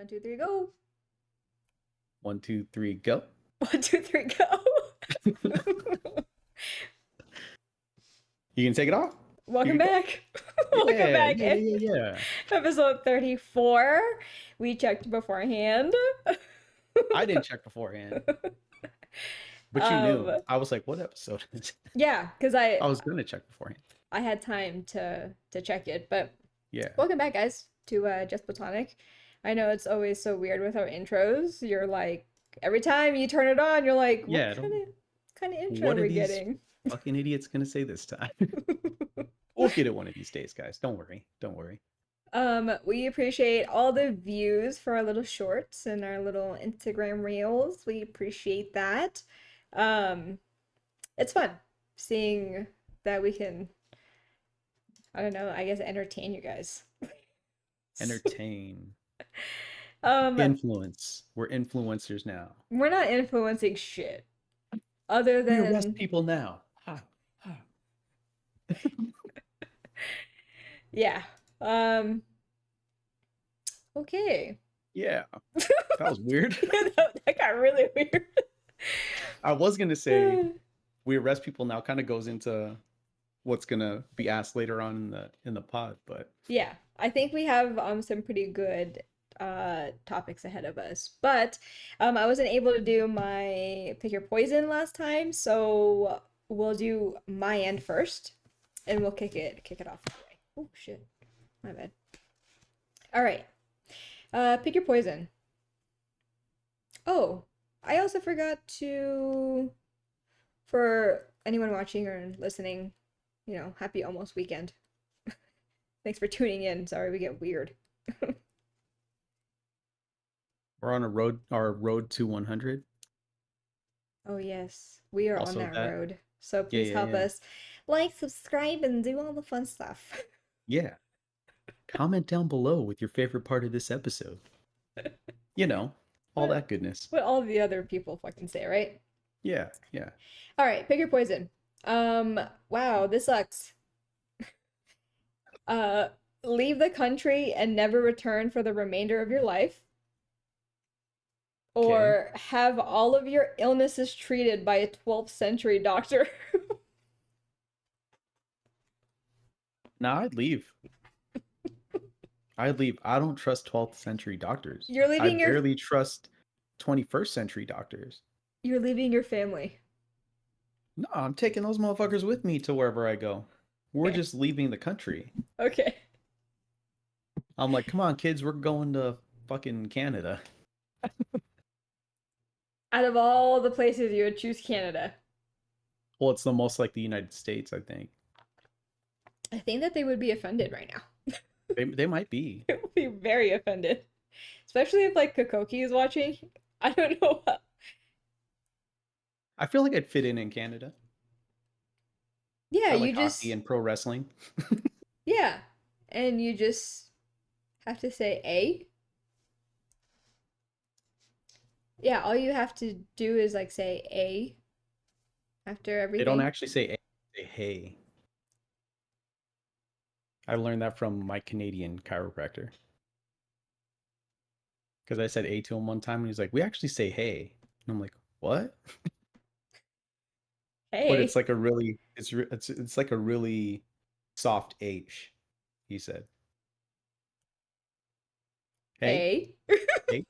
1, 2, 3, go. 1, 2, 3, go. 1, 2, 3, go. You can take it off. Welcome back. Welcome Yeah, back. yeah, yeah, yeah, yeah. Episode 34. We checked beforehand. I didn't check beforehand, but you knew. um I was like, what episode is it? yeah, because I was gonna check beforehand. I had time to check it, but Yeah. welcome back guys to Just Platonic. I know it's always so weird with our intros. You're like every time you turn it on, you're like, what Yeah. kind of intro What are are we these getting? fucking idiots gonna say this time? We'll get it one of these days, guys. Don't worry. Don't worry. We appreciate all the views for our little shorts and our little Instagram reels. We appreciate that. Um, it's fun seeing that we can, I don't know, I guess entertain you guys. Entertain. Um, Influence. We're influencers now. we're not influencing shit other We arrest than, people now. Ha, ha. yeah. Um, okay. Yeah. That was weird. That got really weird. I was gonna say we arrest people now kind of goes into what's gonna be asked later on in the pod, but Yeah, I think we have some pretty good topics ahead of us. But I wasn't able to do my pick your poison last time, so we'll do my end first and we'll kick it off that way. Oh shit. My bad. All right. Pick your poison. Oh, I also forgot to for anyone watching or listening, happy almost weekend. Thanks for tuning in. Sorry we get weird. we're on our road to 100. Oh, yes, we are on Also that that. road. So Yeah, please yeah, help yeah. us like, subscribe, and do all the fun stuff. Yeah. Comment down below with your favorite part of this episode. You know, all What that goodness. what all the other people fucking say, right? Yeah, yeah. All right, pick your poison. Wow, this sucks. Uh, leave the country and never return for the remainder of your life, Okay. or have all of your illnesses treated by a 12th century doctor. Now I'd leave. I'd leave. I don't trust 12th century doctors. You're I leaving your barely trust 21st century doctors. you're leaving your family. No, I'm taking those motherfuckers with me to wherever I go. We're Okay. just leaving the country. Okay. I'm like, come on, kids, we're going to fucking Canada. Out of all the places you would choose Canada. Well, it's the most like the United States, I think. I think that they would be offended right now. They might be. They would be very offended. Especially if like Kokoki is watching. I don't know how. I feel like I'd fit in Canada. Yeah, I you like hockey just and pro wrestling. yeah. And you just have to say A. Yeah, all you have to do is like say A after They don't everything. actually say A, they say hey. I learned that from my Canadian chiropractor. Because I said A to him one time and he's like, we actually say hey. And I'm like, what? But it's Hey. like a really it's like a really soft H, he said. Hey, A. hey.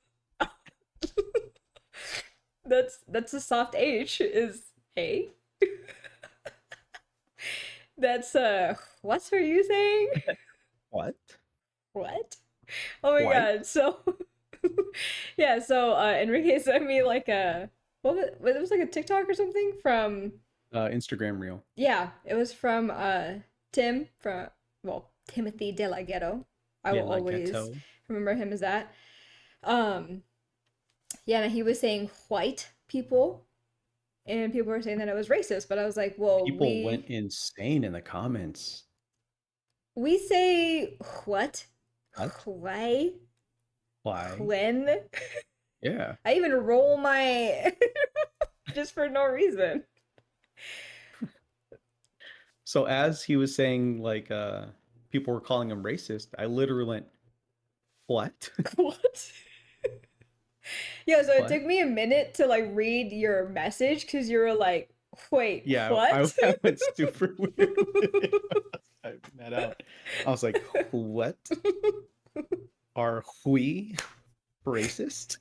That's a soft H is A. That's what's her you saying? What? What? Oh my Why? god. So yeah, so Enrique sent me like a it was like a TikTok or something from Instagram reel. yeah, it was from Tim from well, Timothy De La Ghetto. I De will La always Ghetto. remember him as that. Um yeah, and he was saying white people and people were saying that it was racist, but I was like, well, People went insane in the comments. we say what? What? Why? Why? When? Yeah. I even roll my just for no reason. So as he was saying, like, people were calling him racist, I literally went, what? What? Yeah, so it What? took me a minute to like read your message because you were like, wait, Yeah, I, what? I went super weird with it. Typing that out. I was like, what? Are we racist?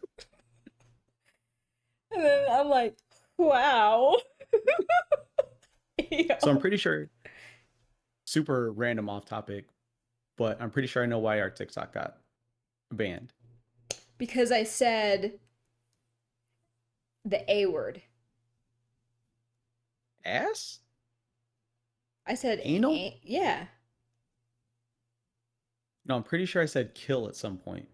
And then I'm like, wow. So I'm Yo. pretty sure, super random off topic, but I'm pretty sure I know why our TikTok got banned. Because I said the A word. Ass? I said, Anal? yeah. No, I'm pretty sure I said kill at some point.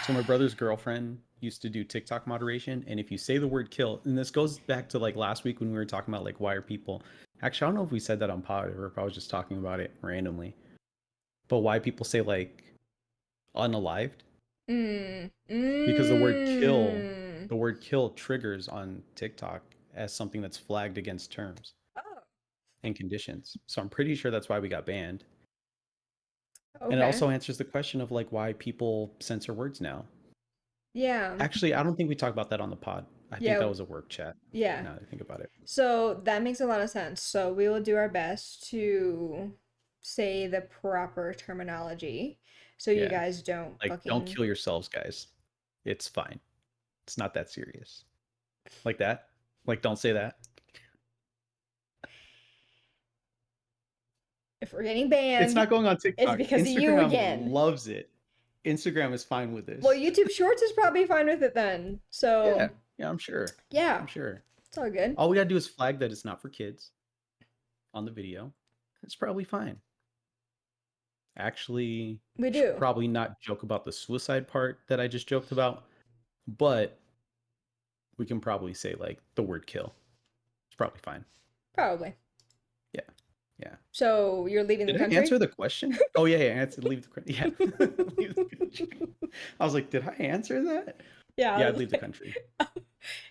So my brother's girlfriend used to do TikTok moderation, and if you say the word kill, and this goes back to like last week when we were talking about like why are people actually I don't know if we said that on pod or if I was just talking about it randomly. But why people say like unalived? Mm. Because Mm. the word kill triggers on TikTok as something that's flagged against terms Oh, and conditions. So I'm pretty sure that's why we got banned. And it okay. also answers the question of like why people censor words now. Yeah. Actually, I don't think we talked about that on the pod. I think Yeah. that was a work chat. Yeah. Now that I think about it. So that makes a lot of sense. So we will do our best to say the proper terminology so you Yeah. guys don't Like, don't fucking. kill yourselves, guys. It's fine. It's not that serious. Like that. Like, don't say that. If we're getting It's banned, not going on it's TikTok. because of you Instagram again. loves it. Instagram is fine with Well, this. YouTube Shorts is probably fine with it then. Yeah. So, Yeah, I'm sure. yeah, I'm sure. it's all good. All we gotta do is flag that it's not for kids on the video. It's probably fine. Actually, We should do. probably not joke about the suicide part that I just joked about, but we can probably say like the word kill. It's probably fine. Probably. Yeah. Yeah. So you're leaving the Did I answer country? the question? Oh yeah, yeah. Answer. Leave the yeah. Leave the country. I was like, did I answer that? Yeah, I Yeah, I'd was leave the like, country.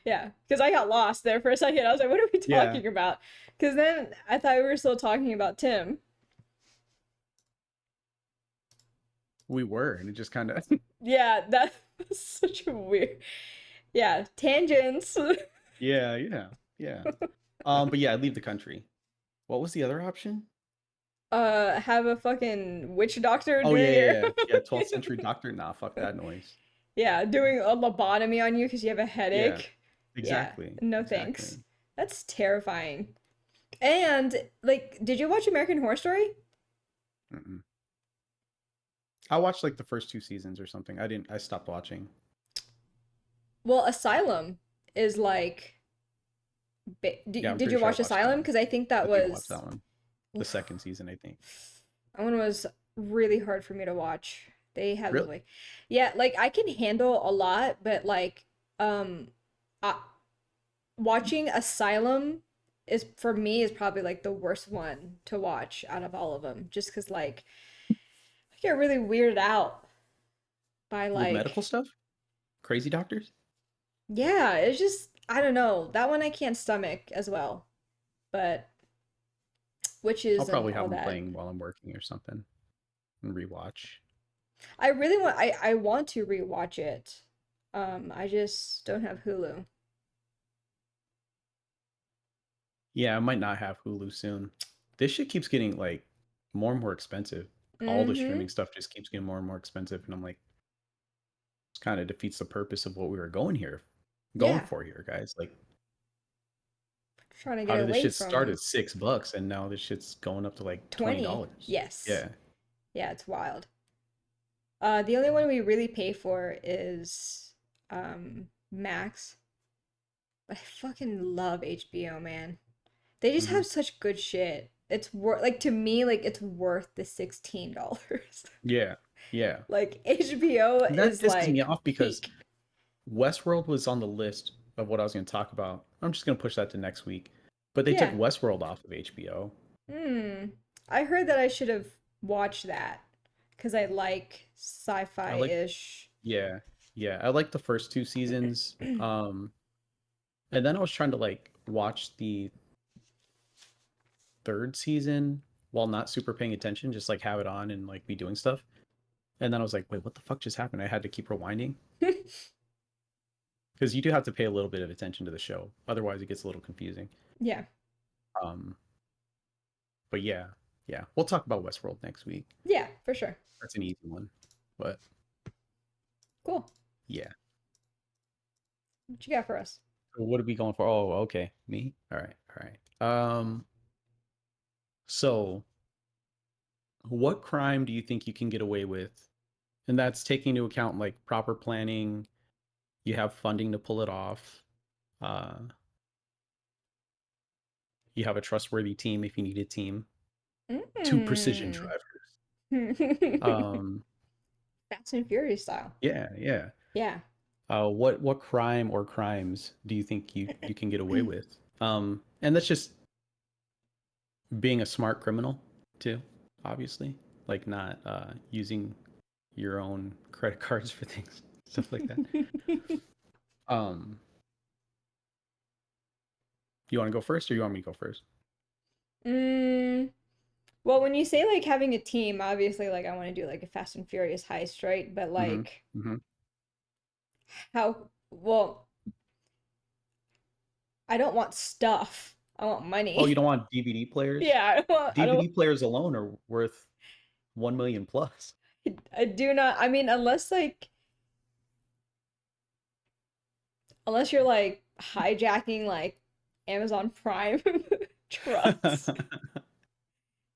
yeah, because I got lost there for a second. I was like, what are we Yeah, talking about? Because then I thought we were still talking about Tim. we were, and it just kind of. Yeah, that was such a weird. Yeah, tangents. Yeah, yeah, yeah. But yeah, I'd leave the country. What was the other option? Have a fucking witch doctor Oh do yeah, yeah, your. yeah. Yeah, 12th century doctor. Nah, fuck that noise. Yeah, doing a lobotomy on you because you have a Yeah, headache. Yeah, exactly, no thanks. exactly. That's terrifying. And like, did you watch American Horror Story? Mm-mm. I watched like the first two seasons or something. I didn't. I stopped watching. Well, Asylum is like. Yeah, I'm Did pretty you sure I watch watched that Asylum? one. Because I think that I think I watched was. that one. The Oof, second season, I think. that one was really hard for me to watch. They had Really? like, yeah, like I can handle a lot, but like, um, uh, watching Asylum is for me is probably like the worst one to watch out of all of them, just because like I get really weirded out by With medical like, stuff? Crazy doctors? yeah, it's just I don't know that one I can't stomach as well, but I'll witches and probably all have them that. playing while I'm working or something and rewatch. I really want I want to rewatch it. I just don't have Hulu. Yeah, I might not have Hulu soon. This shit keeps getting like more and more expensive. All the Mm-hmm. streaming stuff just keeps getting more and more expensive, and I'm like, this kind of defeats the purpose of what we were going Yeah, for here, guys. Like, trying to how get did this away shit start from at $6 and now this shit's going up to like 20 20. dollars? Yes. Yeah, Yeah, it's wild. The only one we really pay for is Max. But I fucking love HBO, man. They just hmm have such good shit. It's worth like to me, like it's worth the $16. yeah, yeah. Like HBO And that is pisses me like off because peak. Westworld was on the list of what I was going to talk about. I'm just going to push that to next week. But they took Yeah. Westworld off of HBO. Hmm. I heard that I should have watched that because I like I like, sci-fi-ish. yeah, yeah. I like the first two seasons. And then I was trying to like watch the third season while not super paying attention, just like have it on and like be doing stuff. And then I was like, wait, what the fuck just happened? I had to keep rewinding because you do have to pay a little bit of attention to the show, otherwise it gets a little confusing. Yeah. Um, but yeah, yeah, we'll talk about Westworld next week. Yeah, for sure. That's an easy one, but Cool. yeah. What you got for us? So what are we going for? Oh, okay, me. All right, all right. So what crime do you think you can get away with? And that's taking into account like proper planning. You have funding to pull it off. Uh, you have a trustworthy team if you need a team. Two precision Mm. drivers. Fast Um, and Furious style. yeah, yeah. Yeah. What crime or crimes do you think you can get away with? And that's just being a smart criminal too, obviously. Like not using your own credit cards for things, stuff like that. Um, you want to go first, or you want me to go first? mm, well, when you say like having a team, obviously like I want to do like a Fast and Furious heist, right? But Mm-hmm. like Mm-hmm. how, well, I don't want stuff. I want Oh, you money. don't want DVD players? Yeah, I don't DVD players alone are worth 1 million plus. I do not, I mean, unless you're like hijacking like Amazon Prime trucks, right?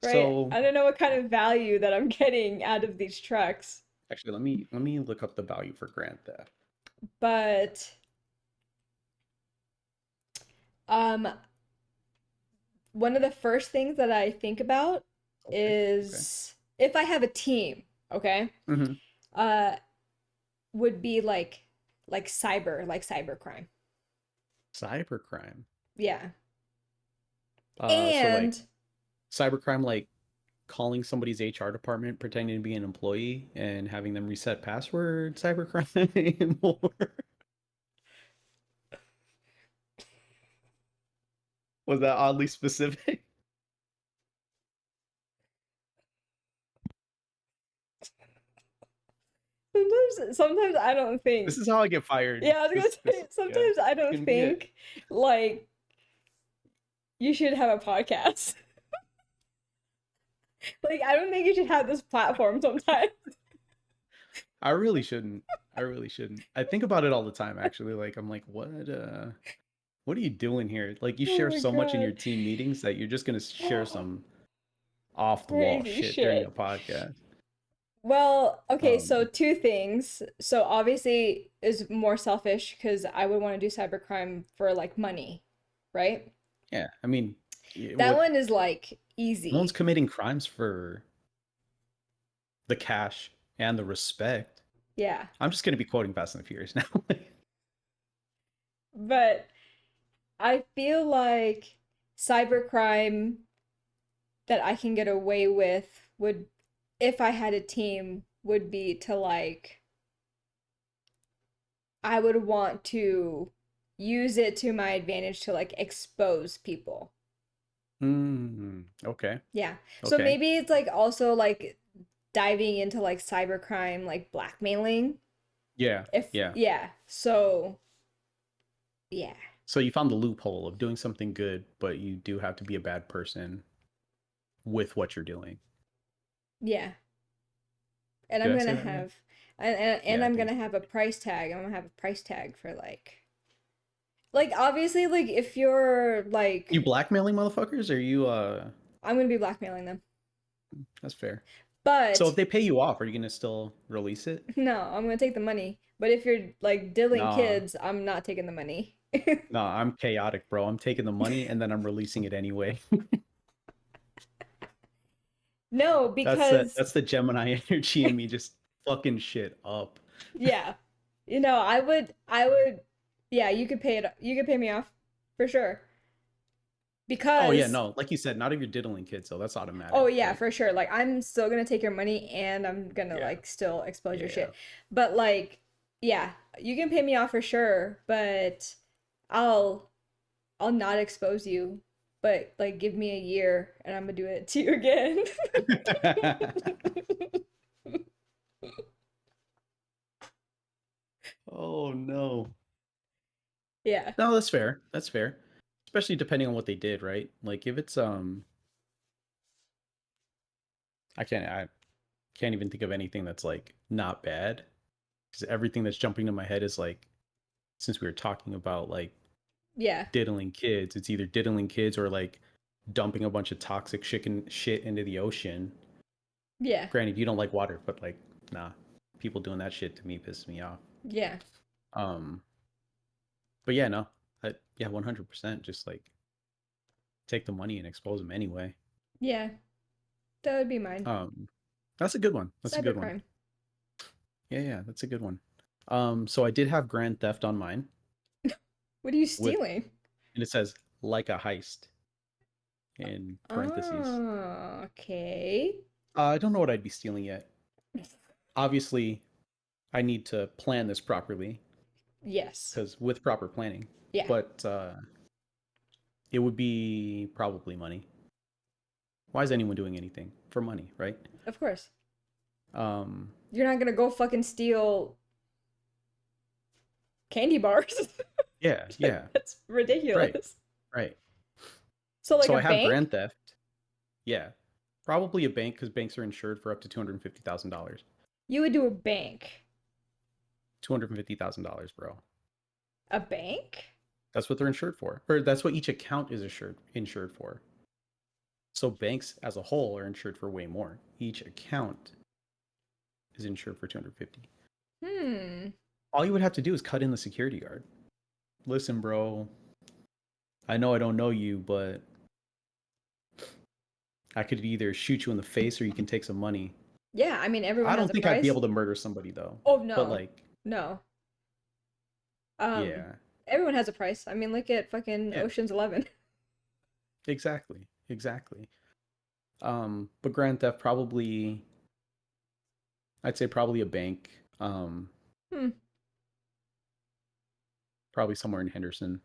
So I don't know what kind of value that I'm getting out of these trucks, actually, let me look up the value for Grand Theft. but um one of the first things that I think about Okay. Okay. is if I have a team, okay? Mm-hmm. Uh would be like cybercrime. Cybercrime. Yeah. So like And cybercrime, like calling somebody's HR department, pretending to be an employee, and having them reset password. Cybercrime. Or was that oddly specific? sometimes I don't This think. is how I get fired. Yeah, I was gonna say Yeah, sometimes I it's don't gonna be it. think like you should have a podcast. Like I don't think you should have this platform sometimes. I really shouldn't. I really shouldn't. I think about it all the time, actually. Like, I'm like, what are you doing here? Like, you Oh share my so much in your God. team meetings that you're just gonna share some off the wall Crazy shit during a shit. podcast. Well, okay, so Um, two things. So obviously is more selfish because I would want to do cybercrime for like money, right? yeah, I mean, That what? one is like No one's easy. committing crimes for the cash and the respect. Yeah. I'm just gonna be quoting Fast and the Furious now. But I feel like cybercrime that I can get away with would, if I had a team, would be to like, I would want to use it to my advantage to like expose people. Okay, Yeah. So okay. maybe it's like also like diving into like cybercrime, like blackmailing. Yeah, If, yeah. yeah. So, yeah. So you found the loophole of doing something good, but you do have to be a bad person with what you're doing. Yeah. And Did I'm I say gonna that right? have, and Yeah, I I'm think gonna have a price tag. I'm gonna have a price tag for like obviously like if you're you like blackmailing motherfuckers, or you I'm gonna be blackmailing them. that's fair. So if But they pay you off, are you gonna still release it? no, I'm gonna take the money. But if you're like diddling Nah, kids, I'm not taking the money. nah, I'm chaotic, bro. I'm taking the money and then I'm releasing it anyway. No, because That's the Gemini energy in me just fucking shit up. yeah. You know, I would yeah, you could pay me off for sure. Oh yeah, Because no, like you said, not if you're diddling kids, so that's oh automatic. yeah, But for sure. Like I'm still gonna take your money and I'm gonna yeah, like still expose your yeah. shit. But like, yeah, you can pay me off for sure, but I'll I'll not expose you. But like give me a year and I'm gonna do it to you again. Yeah. No, that's fair. That's fair. Especially depending on what they did, right? Like if it's I can't even think of anything that's like not bad because everything that's jumping to my head is like since we were talking about like Yeah. diddling kids, it's either diddling kids or like dumping a bunch of toxic shit into the ocean. Yeah. Granted, you don't like water, but like nah, people doing that shit to me pisses me off. Yeah. Um, but yeah, no, yeah, 100%. Just like take the money and expose them anyway. Yeah. That would be mine. Um, that's a good one. That's a good one. Cybercrime. Yeah, yeah, that's a good one. So I did have Grand Theft on mine What are you with, stealing? and it says like a heist in parentheses. Oh, okay. I don't know what I'd be stealing yet. Obviously, I need to plan this properly Yes. because with proper planning, Yeah, but it would be probably money. Why is anyone doing anything for money, right? of course. Um, You're not gonna go fucking steal candy bars. yeah, yeah, That's right, ridiculous. right. So, like So a I have bank, Grand Theft. Yeah, probably a bank because banks are insured for up to $250,000. you would do a bank. $250,000, bro. A bank? That's what they're insured for, or that's what each account is insured for. So banks as a whole are insured for way more. Each account is insured for 250. Hmm. All you would have to do is cut in the security guard. Listen, bro, I know I don't know you, but I could either shoot you in the face or you can take some money. Yeah, I mean, everyone I has don't a think I'd be price. able to murder somebody though. Oh, But no. like, No. Um, yeah. everyone has a price. I mean, look at fucking Yeah, Ocean's 11. exactly. Exactly. But Grand Theft probably I'd say probably a bank. Hmm. Probably somewhere in Henderson.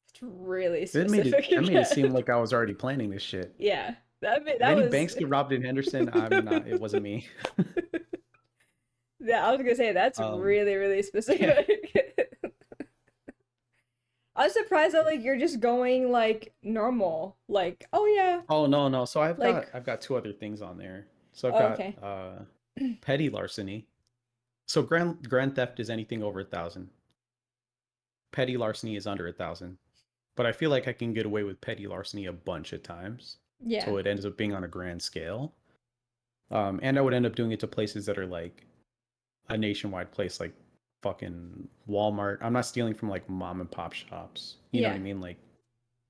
It's really That made it specific that made it again. seem like I was already planning this shit. Yeah. If That any was banks get robbed in Henderson, I'm not it wasn't me. Yeah, I was gonna say that's um really, really yeah. specific. I was surprised that like you're just going like normal. Like, oh yeah, Oh no, no. So I've got like I've got two other things on there. So I've oh, got okay. petty larceny. So grand theft is anything over 1,000. Petty larceny is under 1,000. But I feel like I can get away with petty larceny a bunch of times. Yeah. So it ends up being on a grand scale. And I would end up doing it to places that are like a nationwide place, like fucking Walmart. I'm not stealing from like mom and pop shops. You know what I Yeah. mean? Like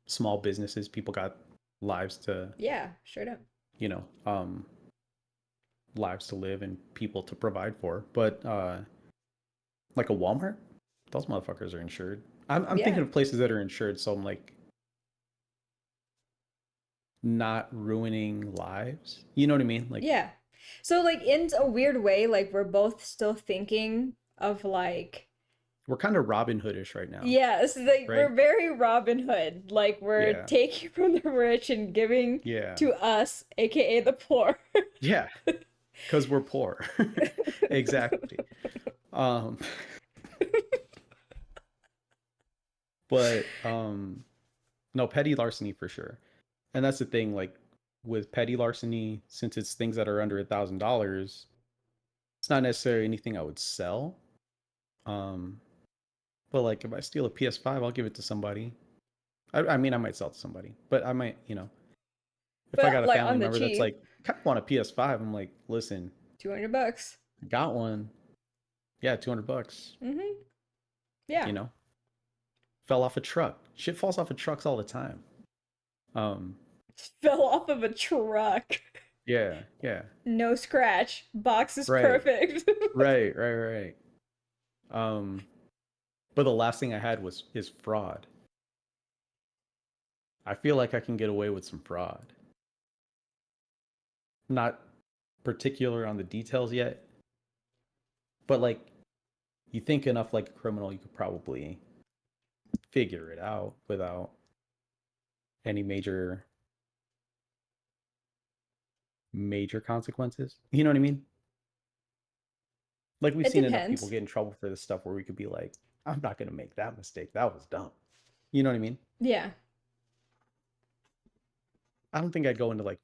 small businesses. People got lives to, Yeah, straight up. you know, lives to live and people to provide for. But like a Walmart, those motherfuckers are insured. I'm Yeah. thinking of places that are insured, so I'm like not ruining lives. You know what I mean? Like Yeah. So like in a weird way, like we're both still thinking of like we're kind of Robin Hoodish right now, yes, like right? we're very Robin Hood. Like we're Yeah, taking from the rich and giving yeah, to us, aka the poor. yeah. Because we're poor. Exactly. Um, but no, petty larceny for sure. And that's the thing, like with petty larceny, since it's things that are under $1,000, it's not necessarily anything I would sell. Um, but like if I steal a PS5, I'll give it to somebody. I mean, I might sell it to somebody, but I might, if I But got a like family on the member that's cheap, like, kind of want a PS5, I'm like, listen, $200. I got one. Yeah, $200. Mm-hmm. Yeah. You know, fell off a truck. Shit falls off of trucks all the time. Um, Fell off of a truck. yeah, yeah, No scratch. Box is right, perfect. right, right, right. Um, but the last thing I had was is fraud. I feel like I can get away with some fraud. Not particular on the details yet, but like you think enough like a criminal, you could probably figure it out without any major consequences. You know what I mean? Like we've It seen enough people depends. get in trouble for this stuff where we could be like, I'm not gonna make that mistake. That was dumb. You know what I mean? Yeah. I don't think I'd go into like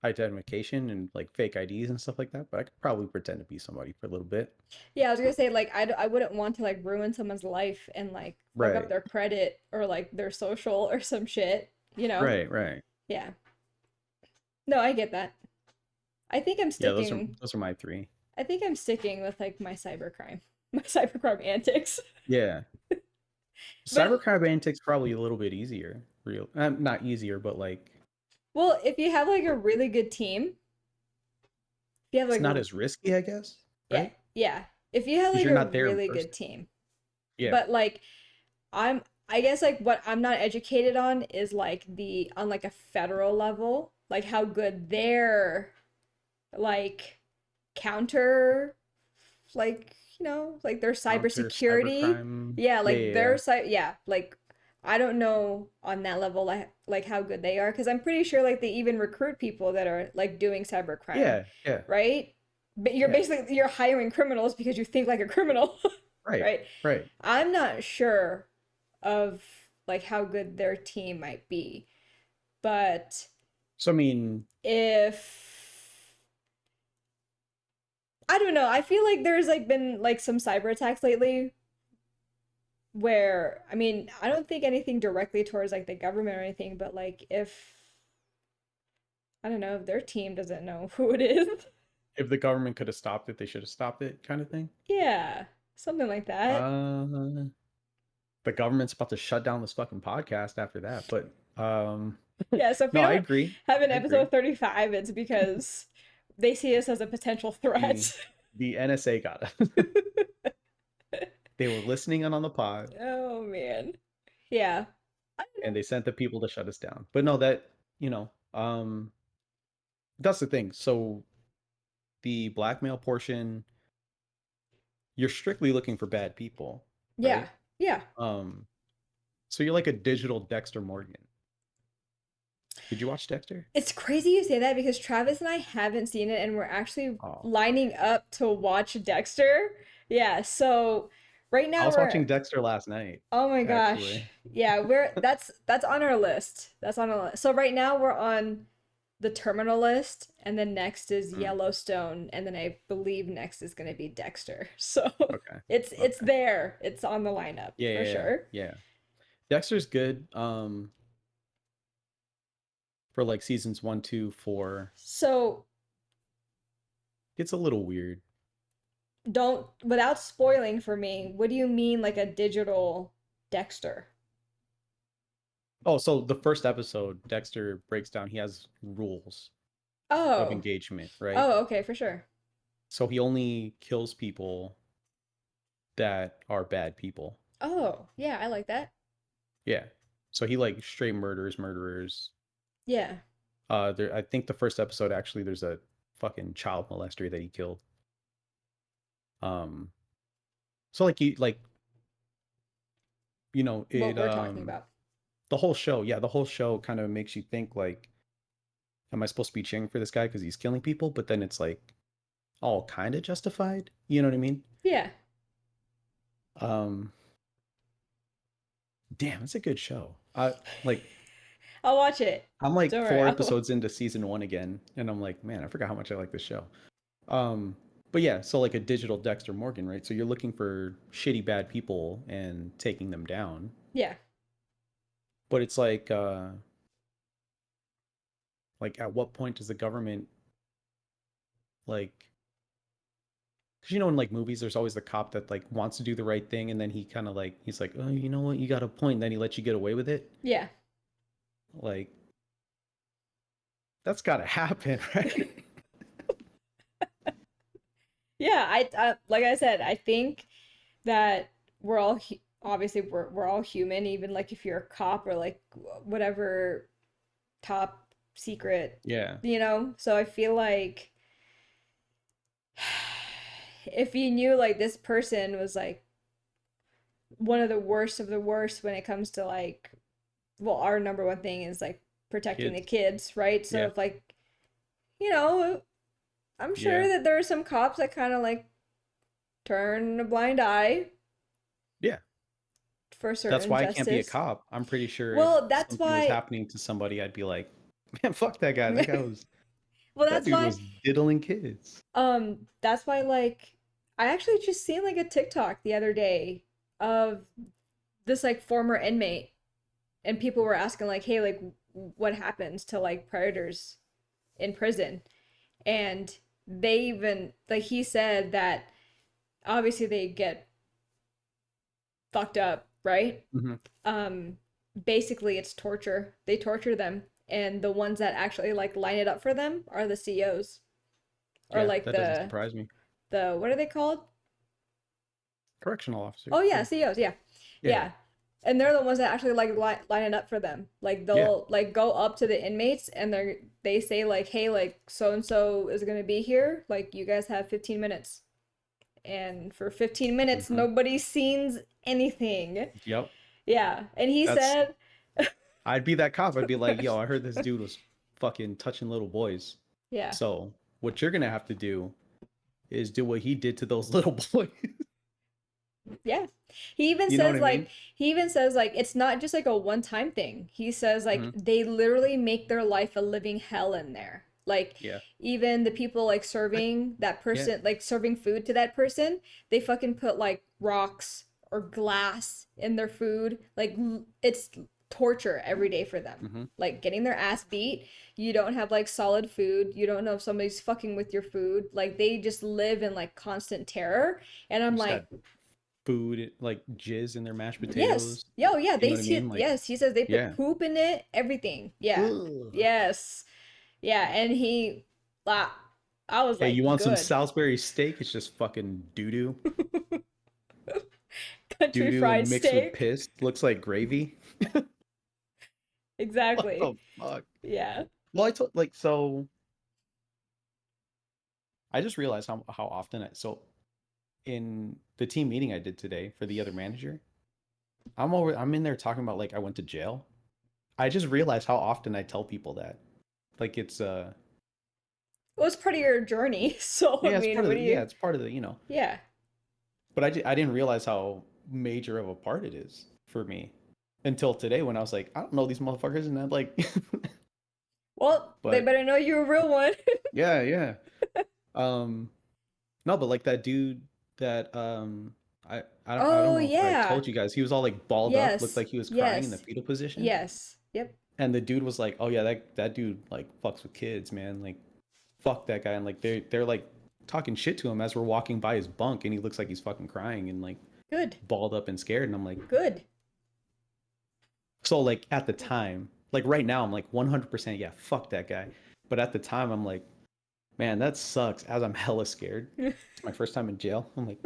identification and like fake IDs and stuff like that, but I could probably pretend to be somebody for a little bit. Yeah, I was gonna say like I wouldn't want to like ruin someone's life and like fuck up Right. their credit or like their social or some shit, you know? Right, right. Yeah. No, I get that. I think I'm Yeah, sticking those are my three. I think I'm sticking with like my cybercrime. My cybercrime antics. Yeah. But Cybercrime antics probably a little bit easier. Real not easier, but like well, if you have like a really good team, if you have it's like not as risky, I guess, yeah, right? yeah. If you have Because like you're a not there in really person. good team. Yeah. But like I guess like what I'm not educated on is like the on like a federal level, like how good their like counter like like their Counter cybersecurity. cybercrime. Yeah, Yeah, like yeah, their yeah. site yeah, like I don't know on that level like how good they are because I'm pretty sure like they even recruit people that are like doing cybercrime, Yeah, yeah, right? But you're yeah. basically you're hiring criminals because you think like a criminal, Right, right? right. I'm not sure of like how good their team might be, but So I mean, if I don't know, I feel like there's like been like some cyber attacks lately where I mean, I don't think anything directly towards like the government or anything, but like if I don't know if their team doesn't know who it is. if the government could have stopped it, they should have stopped it, kind of thing. Yeah, something like that. Uh, the government's about to shut down this fucking podcast after that. But Yeah, so if we no, I don't agree. have an I agree. episode 35, it's because they see us as a potential The threat. the NSA got us. They were listening in on the pod, Oh man. Yeah. I don't and know. they sent the people to shut us down. But no, that you know, that's the thing. So the blackmail portion, you're strictly looking for bad people, Yeah. right? Yeah. Um, so you're like a digital Dexter Morgan. Did you watch Dexter? It's crazy you say that because Travis and I haven't seen it and we're actually Oh, lining up to watch Dexter. Yeah, so right I now was we're watching Dexter last night, oh my gosh. actually. Yeah, we're that's on our list. That's on our list. So right now we're on the Terminal list and then next is Mm, Yellowstone and then I believe next is going to be Dexter. So okay, it's okay. there. It's on the lineup Yeah, for yeah, yeah, sure. yeah. Dexter's good. For like seasons one, two, four, So it's a little weird. don't without spoiling for me, what do you mean like a digital Dexter? Oh, so the first episode, Dexter breaks down. He has rules of Oh. engagement, right? Oh, okay, for sure. So he only kills people that are bad people. Oh, yeah, I like that. Yeah. So he like straight murderers. Yeah. There, I think the first episode actually, there's a fucking child molester that he killed. Um, so like What it we're talking about. the whole show, yeah, the whole show kind of makes you think like, am I supposed to be cheering for this guy because he's killing people? But then it's like all kind of justified. You know what I mean? Yeah. Um, damn, it's a good show. I like I'll watch it. I'm like Don't worry. four episodes into season one again, and I'm like, man, I forgot how much I like this show. Um, but yeah, so like a digital Dexter Morgan, right? So you're looking for shitty bad people and taking them down. Yeah. But it's like at what point does the government like because in like movies there's always the cop that like wants to do the right thing and then he kind of like he's like, oh, you know what, you got a point, and then he lets you get away with it. Yeah. Like that's gotta happen, right? Yeah, I like I said, I think that we're all obviously we're all human, even like if you're a cop or like whatever top secret, Yeah. So I feel like if you knew like this person was like one of the worst when it comes to like well, our number one thing is like protecting the Kids. kids, right? So Yeah. if like, you know, I'm sure Yeah. that there are some cops that kind of like turn a blind eye, Yeah. for That's certain why I can't be a justice. cop. I'm pretty sure if Well, that's something was why. happening to somebody, I'd be like, man, fuck that guy. Well, That that's dude why. was diddling kids. That's why, like, I actually just seen like a TikTok the other day of this like former inmate, and people were asking like, hey, like, what happens to like predators in prison? And they even like he said that obviously they get fucked up, right? Hmm. Um, Basically it's torture. They torture them, and the ones that actually like line it up for them are the COs, or Yeah, like that doesn't surprise me. the what are they called? Correctional officers. Oh yeah, Yeah. CEOs, yeah. Yeah. Yeah. And they're the ones that actually like line it up for them. Like Yeah. they'll like go up to the inmates and they say like, "Hey, like so and so is going to be here. Like you guys have 15 minutes." And for 15 minutes Hmm. nobody sees anything. Yep. Yeah. And he That's said, I'd be that cop. I'd be like, yo, I heard this dude was fucking touching little boys. yeah. So what you're gonna have to do is do what he did to those little boys. Yeah. He even You know what says I like mean? it's not just like a one-time thing. He says like Hmm. they literally make their life a living hell in there. Like Yeah. even the people like I, serving that yeah. person, like serving food to that person, they fucking put like rocks or glass in their food. Like it's torture every day for them. Hmm. Like getting their ass beat. You don't have like solid food. You don't know if somebody's fucking with your food. Like they just live in like constant terror. And I'm Just like, had food like jizz in their mashed yes. potatoes. Yo, yeah, You know what I mean? Like, yes, he says they put yeah. poop in it, everything. Yeah. Ugh. Yes. Yeah, and he uh, I was Hey, you like, want some good. Salisbury steak? It's just fucking doo doo. Doo Country doo fried and mixed with steak. piss. Looks like gravy. What the Exactly. fuck? Yeah. Well, I told like so. I just realized how often so in the team meeting I did today for the other manager, I'm in there talking about like I went to jail. I just realized how often I tell people that. Like it's It was part of your journey. So, I yeah, it's mean, part of what the do yeah, you it's part of the, you know. Yeah. But I didn't realize how major of a part it is for me until today when I was like, I don't know these motherfuckers and I'm like Well, they but better know you're a real one. yeah, yeah. Um no, but like that dude that I don't Oh, know if I yeah. told you guys, he was all like balled up, looked Yes. like he was crying in the Yes. fetal position. Yes. Yep. And the dude was like, "Oh yeah, that dude like fucks with kids, man. Like fuck that guy." And like they're like talking shit to him as we're walking by his bunk and he looks like he's fucking crying and like Good. balled up and scared and I'm like, Good. so like at the time, like right now I'm like 100% yeah, fuck that guy. But at the time I'm like, man, that sucks as I'm hella scared. It's my first time in jail. I'm like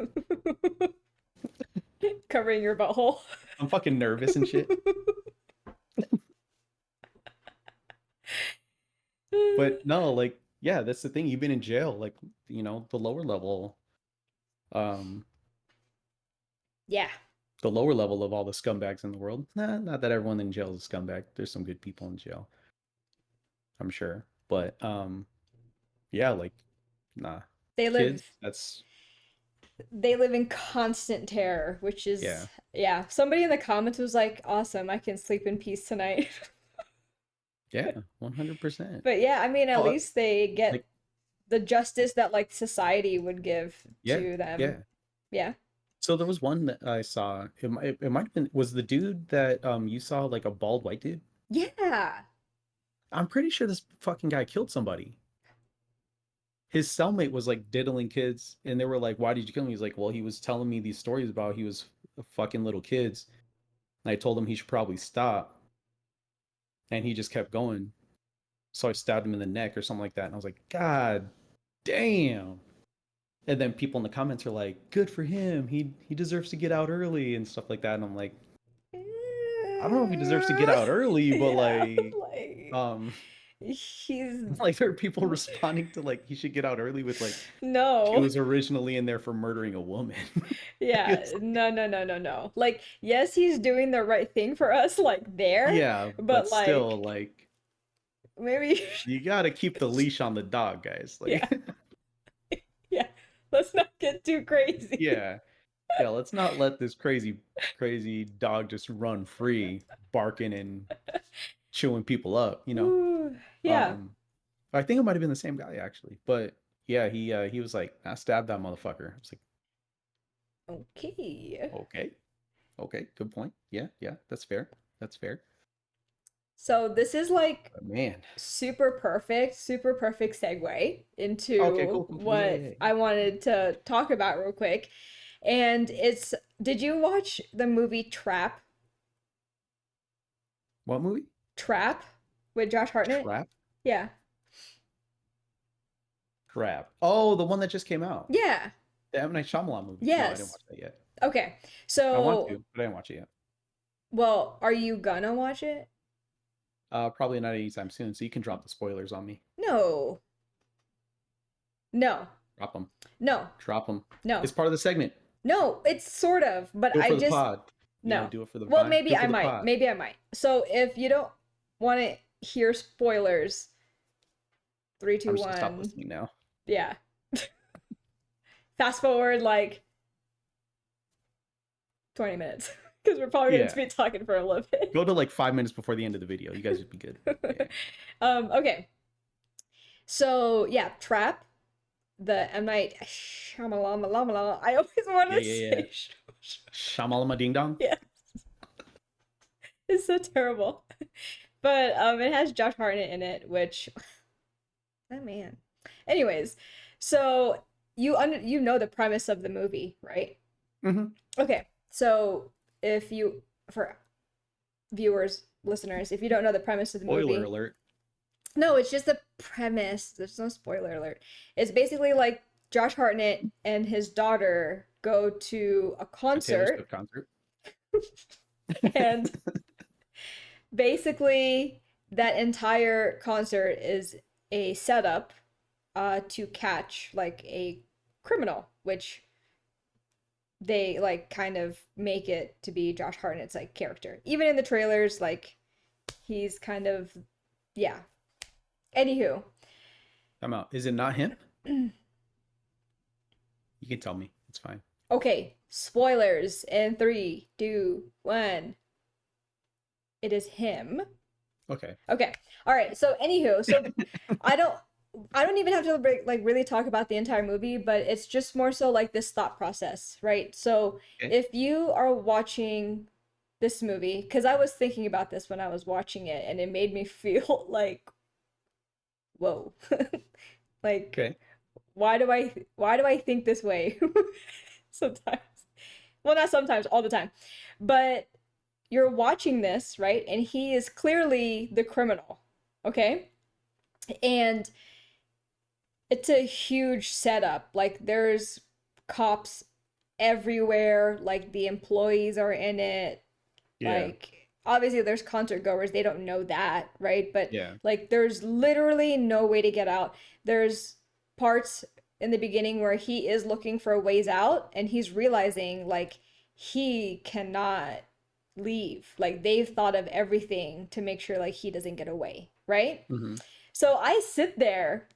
Covering your butthole. I'm fucking nervous and shit. But no, like yeah, that's the thing. You've been in jail, like the lower level, um, Yeah. the lower level of all the scumbags in the world. Nah, not that everyone in jail is a scumbag. There's some good people in jail, I'm sure. But yeah, like nah, They kids. live That's they live in constant terror, which yeah, is yeah. Somebody in the comments was like, "Awesome, I can sleep in peace tonight." yeah, 100%. But yeah, I mean, at Oh, least they get like the justice that like society would give yeah, to them. yeah. Yeah. So there was one that I saw. It might have been was the dude that you saw like a bald white dude. Yeah. I'm pretty sure this fucking guy killed somebody. His cellmate was like diddling kids and they were like, why did you kill him? He's like, well, he was telling me these stories about he was fucking little kids and I told him he should probably stop and he just kept going, so I stabbed him in the neck or something like that and I was like, god damn. And then people in the comments are like, good for him, he deserves to get out early and stuff like that and I'm like, I don't know if he deserves to get out early but Yeah, like like um he's like there are people responding to like he should get out early with like he no. was originally in there for murdering a woman. Yeah, It's no, no, no, no, no. Like, yes, he's doing the right thing for us, like there, yeah, but but still, like like, maybe, you gotta keep the leash on the dog, guys. Like, yeah, yeah. Let's not get too crazy. yeah. Yeah, let's not let this crazy dog just run free, barking and chewing people up, you know. Ooh, yeah. Um I think it might have been the same guy actually. But yeah, he was like, I stabbed that motherfucker. I was like, Okay. okay, okay, good point. Yeah, yeah, that's fair. That's fair. So this is like But man. super perfect segue Okay, into cool. Yeah, what yeah, yeah. I wanted to talk about real quick. And it's, did you watch the movie Trap? What movie? Trap with Josh Hartnett? Trap? Yeah. Trap. Oh, the one that just came out. Yeah. The M. Night Shyamalan movie. No, I didn't Yes. watch that yet. Okay. I want So, to, but I didn't watch it yet. well, are you gonna watch it? Probably not anytime soon, so you can drop the spoilers on me. No. No. Drop them. No. Drop them. No. It's part of the segment. No, it's sort of, but Do it I for the just, pod. You know, no. do it for the Well, vine. Do maybe it for I the might. pod. Maybe I might. So if you don't want to hear spoilers, three, I'm two, just gonna stop one, listening now. yeah. Fast forward like 20 minutes because we're probably going to Yeah. be talking for a little bit. Go to like 5 minutes before the end of the video. You guys would be good. Yeah. Okay. So yeah, Trap, the M Night Shyamalan. I always want Yeah, to yeah, yeah. say, Shamalama Ding Dong. yeah, it's so terrible. But it has Josh Hartnett in it, which that man. Anyways, so you know the premise of the movie, right? Mm-hmm. Okay, so if you, for viewers, listeners, if you don't know the premise of the Spoiler movie, alert. no, it's just the premise. There's no spoiler alert. It's basically like Josh Hartnett and his daughter go to a A Taylor concert, Swift concert. and basically that entire concert is a setup to catch like a criminal, which they like kind of make it to be Josh Hartnett's like character. Even in the trailers, like he's kind of, yeah. Anywho, I'm out. Is it not him? You can tell me. It's fine. okay, spoilers in three, two, one. It is him. Okay. Okay. All right. So anywho, so I don't I don't even have to like really talk about the entire movie, but it's just more so like this thought process, right? So Okay. if you are watching this movie, because I was thinking about this when I was watching it, and it made me feel like, whoa, like Okay. why do I think this way sometimes? Well, not sometimes, all the time. But you're watching this, right? And he is clearly the criminal, okay? And it's a huge setup. Like there's cops everywhere, like the employees are in it. Yeah. Like obviously there's concert goers, they don't know that, right? But Yeah. like there's literally no way to get out. There's parts in the beginning where he is looking for ways out and he's realizing like he cannot leave. Like they've thought of everything to make sure like he doesn't get away, right? Mm-hmm. So I sit there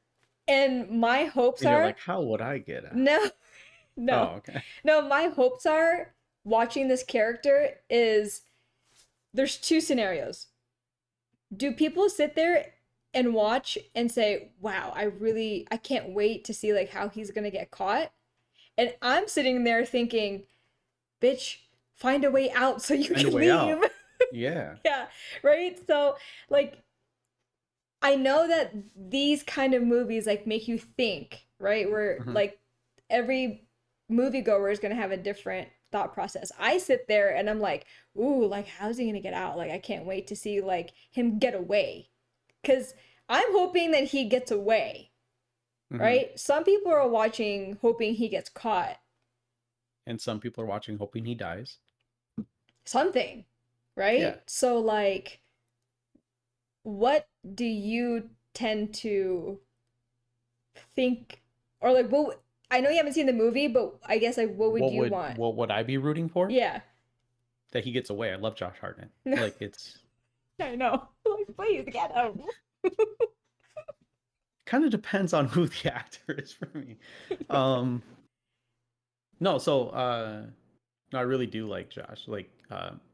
and my hopes And you're are, like, how would I get out? no, no, Oh, okay. no, my hopes are watching this character is, there's two scenarios. Do people sit there and watch and say, wow, I can't wait to see like how he's gonna get caught? And I'm sitting there thinking, bitch, find a way out so you Find a can way leave. out. Yeah. Yeah, right? So like I know that these kind of movies like make you think, right? Where Mm-hmm. like every moviegoer is gonna have a different thought process. I sit there and I'm like, ooh, like how's he gonna get out? Like I can't wait to see like him get away. Cause I'm hoping that he gets away, Mm-hmm. right? Some people are watching hoping he gets caught. And some people are watching hoping he dies. Something, Yeah. right? So like what do you tend to think, or like what, I know you haven't seen the movie, but I guess like what would you want? What would I be rooting for? Yeah. That he gets away. I love Josh Hartnett. No, Like it's I know. Like, please get him. kind of depends on who the actor is for me. Um No, so no, I really do like Josh. Like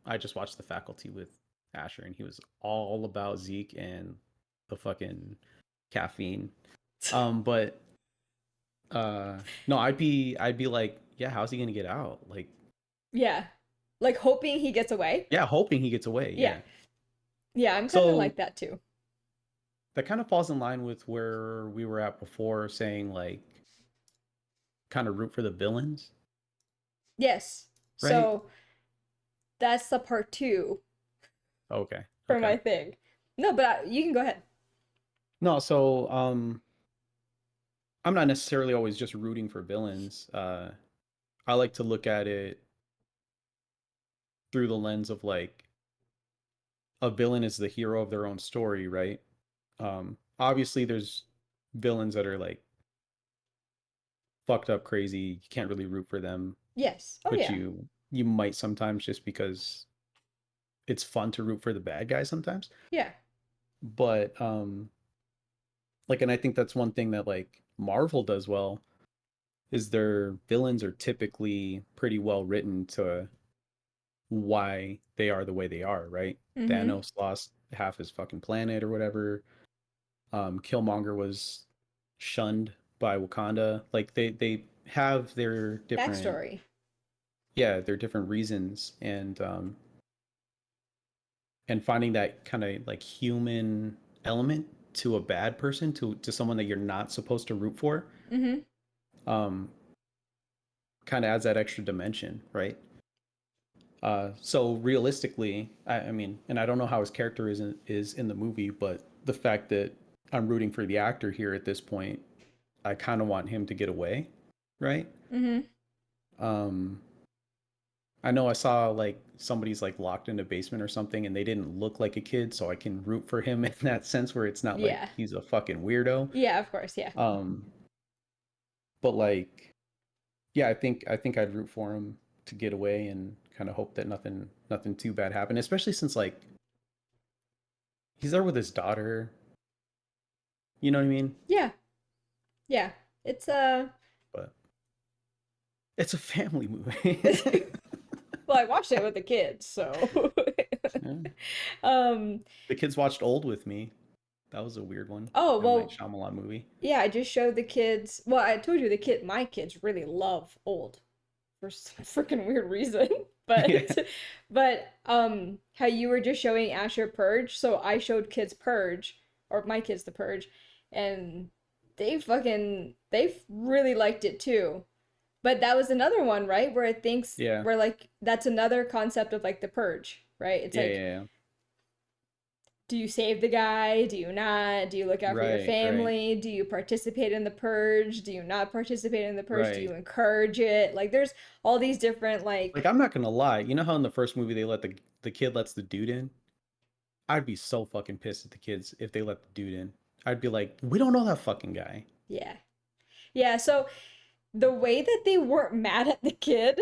I just watched The Faculty with Asher and he was all about Zeke and the fucking caffeine. But no, I'd be like, yeah, how's he gonna get out? Like, Yeah. Like hoping he gets away. yeah, hoping he gets away. Yeah. Yeah. Yeah, I'm kind of So like that too. that kind of falls in line with where we were at before, saying like kind of root for the villains, Yes. right? So that's the part two Okay. for Okay. my thing. No, but you can go ahead. No, so I'm not necessarily always just rooting for villains. I like to look at it through the lens of like a villain is the hero of their own story, right? Obviously there's villains that are like fucked up crazy. You can't really root for them, Yes. Oh but yeah. you might sometimes just because it's fun to root for the bad guy sometimes. Yeah. But like and I think that's one thing that like Marvel does well is their villains are typically pretty well written to why they are the way they are, right? Mm-hmm. Thanos lost half his fucking planet or whatever. Killmonger was shunned by Wakanda. Like they have their different, Backstory. yeah, their different reasons and finding that kind of like human element to a bad person, to someone that you're not supposed to root for, Mm-hmm. um kind of adds that extra dimension, right? So realistically, I mean, and I don't know how his character is in the movie, but the fact that I'm rooting for the actor here at this point, I kind of want him to get away, right? Mm-hmm. Um, I know I saw like somebody's like locked in a basement or something, and they didn't look like a kid, so I can root for him in that sense where it's not like Yeah. he's a fucking weirdo. Yeah, of course, yeah. Um, but like, yeah, I think I'd root for him to get away and kind of hope that nothing too bad happened, especially since like he's there with his daughter. You know what I mean? Yeah. Yeah. It's But it's a family movie. well, I watched it with the kids, so Yeah. um The kids watched Old with me. That was a weird one. oh, M Night well, Shyamalan movie. yeah, I just showed the kids. Well, I told you my kids really love old for some freaking weird reason. Yeah. But how you were just showing Asher Purge, so I showed kids Purge or my kids the Purge and they really liked it too. But that was another one, right? Where it thinks Yeah. where like that's another concept of like the purge, right? It's Yeah. like, Yeah. do you save the guy? Do you not? Do you look out for your Right. Right. family? Do you participate in the purge? Do you not participate in the purge? Do you Right. encourage it? Like there's all these different Like like I'm not gonna lie. You know how in the first movie they let the kid lets the dude in? I'd be so fucking pissed at the kids if they let the dude in. I'd be like, we don't know that fucking guy. yeah. Yeah, so the way that they weren't mad at the kid,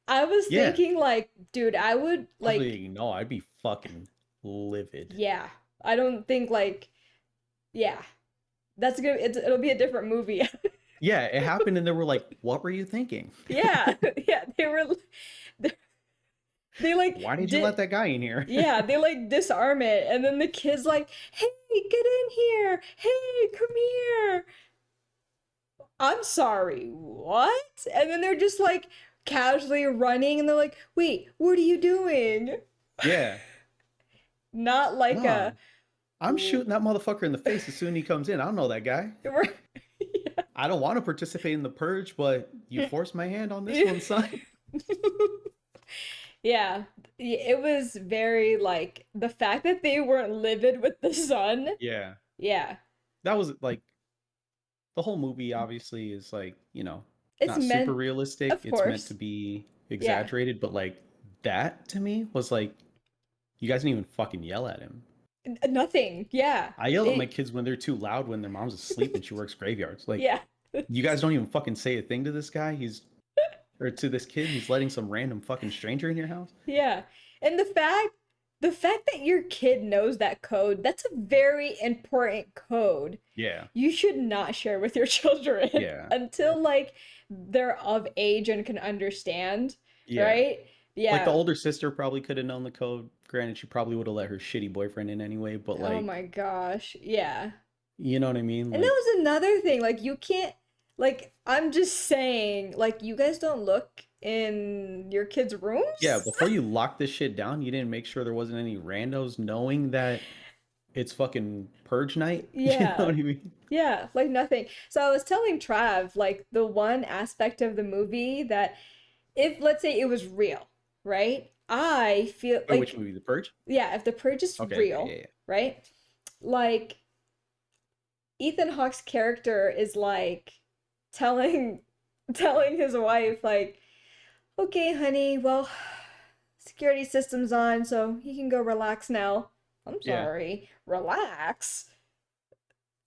I was Yeah. thinking like, dude, I would I was like like, no, I'd be fucking livid. yeah. I don't think like yeah. That's good. It'll be a different movie. Yeah, it happened, and they were like, "What were you thinking? Yeah, yeah, they, they like Why did you let did that guy in here?" yeah, they like disarm it and then the kid's like, "Hey, get in here. Hey, come here." I'm sorry. What? And then they're just like casually running and they're like, "Wait, what are you doing?" Yeah. Not like Nah, a I'm shooting that motherfucker in the face as soon as he comes in. I don't know that guy. I don't want to participate in the purge, but you forced my hand on this yeah. one, son. Yeah, it was very like the fact that they weren't livid with the sun. Yeah. Yeah, That was like the whole movie obviously is like, it's not super meant, realistic. of It's meant to course. be Yeah, exaggerated, but like that to me was like you guys didn't even fucking yell at him. Nothing. Yeah, I yell at my it. kids when they're too loud when their mom's asleep and she works graveyards. Like, Yeah, you guys don't even fucking say a thing to this guy. Or to this kid. He's letting some random fucking stranger in your house. yeah, and the fact the fact that your kid knows that code, that's a very important code. Yeah. You should not share with your children Yeah. until like they're of age and can understand, Yeah. right? Like the Yeah. older sister probably could have known the code. Granted, she probably would have let her shitty boyfriend in anyway, but Oh like, my gosh. Yeah. you know what I mean? And that Like, was another thing. Like you can't like I'm just saying, like you guys don't look in your kids' yeah, rooms? before you lock this shit down, you didn't make sure there wasn't any randos knowing that it's fucking purge night. You know Yeah. what I mean? Yeah, like nothing. So I was telling Trav, like the one aspect of the movie that if let's say it was real, right? I feel Wait, which like movie? The Purge? yeah, if the purge is Okay, okay, real, yeah, yeah. right? Like Ethan Hawke's character is like telling telling his wife like, "Okay, honey, well, security system's on, so you can go relax now." I'm Yeah. sorry. Relax?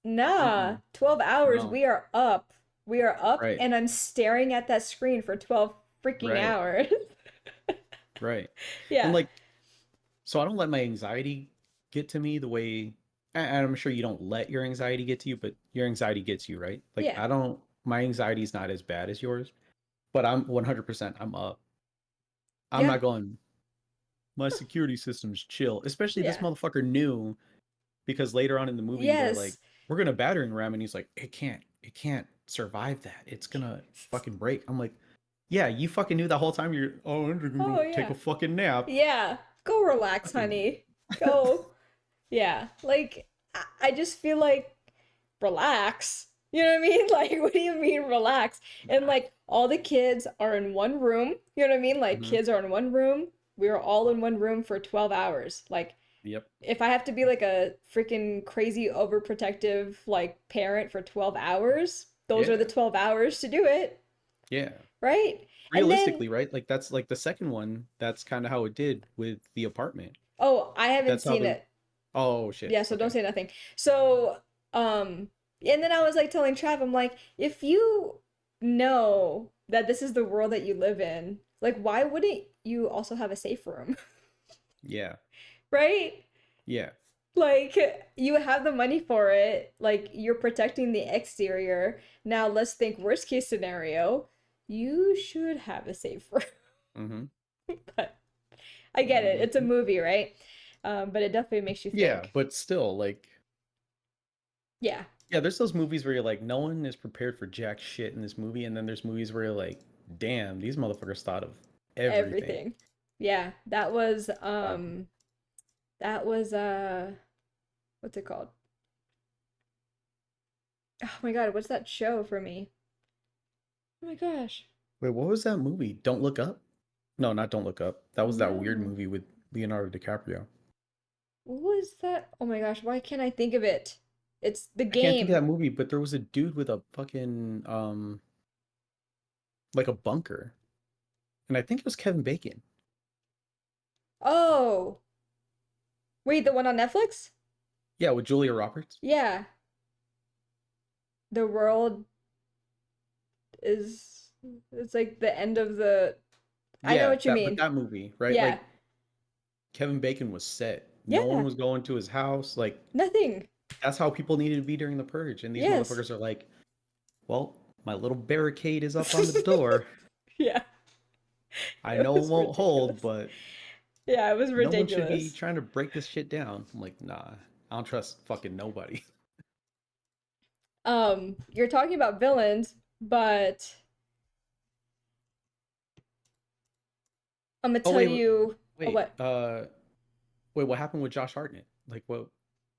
Nah, Mm-mm. 12 hours. No. We are up. We are up, Right. and I'm staring at that screen for 12 freaking Right. hours. Right. And Yeah. like, so I don't let my anxiety get to me the way, and I'm sure you don't let your anxiety get to you, but your anxiety gets you, right? Like, Yeah. I don't, my anxiety is not as bad as yours, but I'm 100%, I'm up. I'm Yeah. not going, my security system's chill, especially this Yeah. motherfucker knew because later on in the movie, they're like, Yes. we're going to battering ram. And he's like, it can't survive that. It's going to fucking break. I'm like, yeah, you fucking knew that whole time. Oh, I'm just going Oh, to take yeah. a fucking nap. Yeah. Go relax, Fucking, honey. Go. Yeah. Like, I just feel like relax. You know what I mean? Like, what do you mean relax? And nah. like, all the kids are in one room. You know what I mean? Like, Hmm. kids are in one room. We are all in one room for 12 hours. Like, Yep. if I have to be like a freaking crazy overprotective like parent for 12 hours, those are the Yeah. 12 hours to do it, Yeah. right? And then, Realistically, right? Like that's like the second one. That's kind of how it did with the apartment. oh, I haven't That's how seen the. it. Oh shit. Yeah, so don't Okay. say nothing. So, and then I was like telling Trav, I'm like, if you know that this is the world that you live in, like, why wouldn't you also have a safe room, Yeah. right? Yeah. Like, you have the money for it. Like, you're protecting the exterior. Now, let's think worst case scenario. You should have a safe room. Mm-hmm. But I get it. It's a Mm-hmm. movie, right? But it definitely makes you Yeah, think. but still, like, Yeah, yeah, there's those movies where you're like, no one is prepared for jack shit in this movie, and then there's movies where you're like, damn, these motherfuckers thought of everything. everything. Yeah, that was Fuck. that was what's it called? Oh my God, what's that show for me? Oh my gosh. Wait, what was that movie? Don't Look Up? No, not Don't Look Up. That was that weird No. movie with Leonardo DiCaprio. What was that? Oh my gosh, why can't I think of it? It's the I can't think of game. that movie, but there was a dude with a fucking like a bunker, and I think it was Kevin Bacon. Oh, wait, the one on Netflix? Yeah, with Julia Roberts. Yeah. The world is it's like the end of the I know Yeah, what you that but mean. that movie, right? Yeah. Like Kevin Bacon was set. No one Yeah. was going to his house. Like Nothing. that's how people needed to be during the purge. And these Yes. motherfuckers are like, well, my little barricade is up on the door. Yeah. I It know it was won't hold, ridiculous. but Yeah, it was no one should be ridiculous. trying to break this shit down. I'm like, nah, I don't trust fucking nobody. You're talking about villains, but I'm gonna Oh tell wait, you oh, wait, what? wait, what happened with Josh Hartnett? Like what?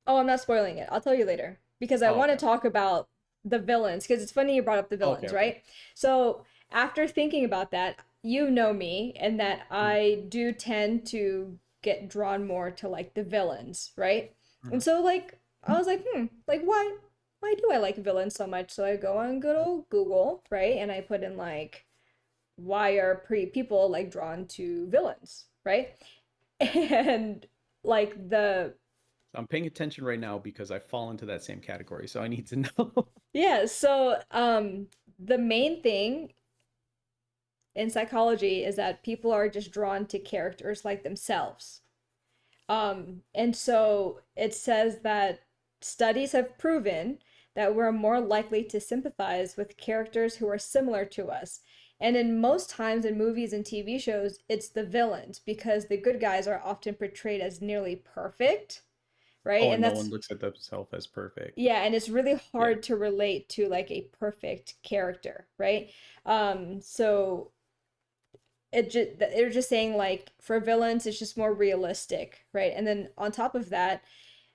Oh, I'm not spoiling it. I'll tell you later because I Oh, want to okay. talk about the villains because it's funny you brought up the Oh, okay, villains, okay. right? So, after thinking about that, you know me and that Mhm, I do tend to get drawn more to like the villains, right? mhm. And so like I was like, like why do I like villains so much? So I go on good old Google, right? And I put in like why are people like drawn to villains, right? And like the I'm paying attention right now because I fall into that same category, so I need to know. yeah, so the main thing in psychology is that people are just drawn to characters like themselves. And so it says that studies have proven that we're more likely to sympathize with characters who are similar to us. And in most times in movies and TV shows, it's the villains because the good guys are often portrayed as nearly perfect, right? Oh, And and no one that's, looks at themselves as perfect. yeah, and it's really Yeah. hard to relate to like a perfect character, right? So they're just saying like for villains it's just more realistic, right? And then on top of that,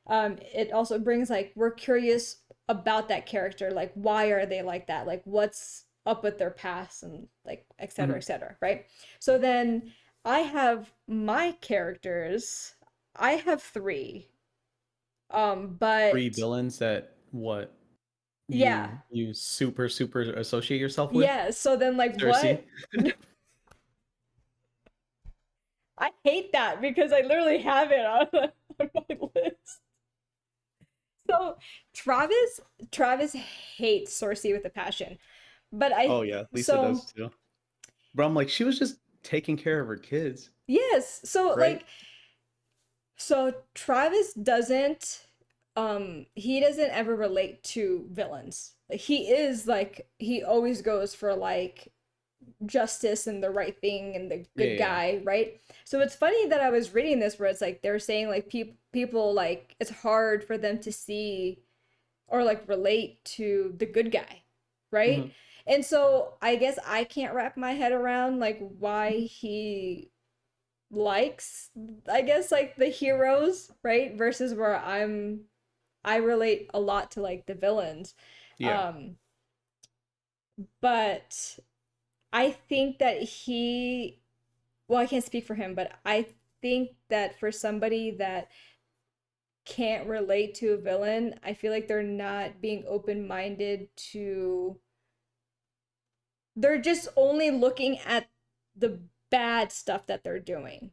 it also brings like we're curious about that character, like why are they like that, like what's up with their past and like Hmm. et cetera, right? So then I have my characters. I have three, Three but villains that what yeah, you super associate yourself with. yeah, so then like Cersei. what? I hate that because I literally have it on my list. So Travis Travis hates Cersei with a passion. But Oh I yeah, Lisa so does too. But I'm like, she was just taking care of her kids, yes, so right? like so Travis doesn't he doesn't ever relate to villains. Like, he is like he always goes for like justice and the right thing and the Yeah, good yeah. guy, right? So it's funny that I was reading this where it's like they're saying like people like it's hard for them to see or like relate to the good guy, right? Hmm. And so I guess I can't wrap my head around like why he likes, I guess, like the heroes, right? Versus where I relate a lot to like the villains. Yeah. Um but I think that he, well, I can't speak for him, but I think that for somebody that can't relate to a villain, I feel like they're not being open-minded to, they're just only looking at the bad stuff that they're doing.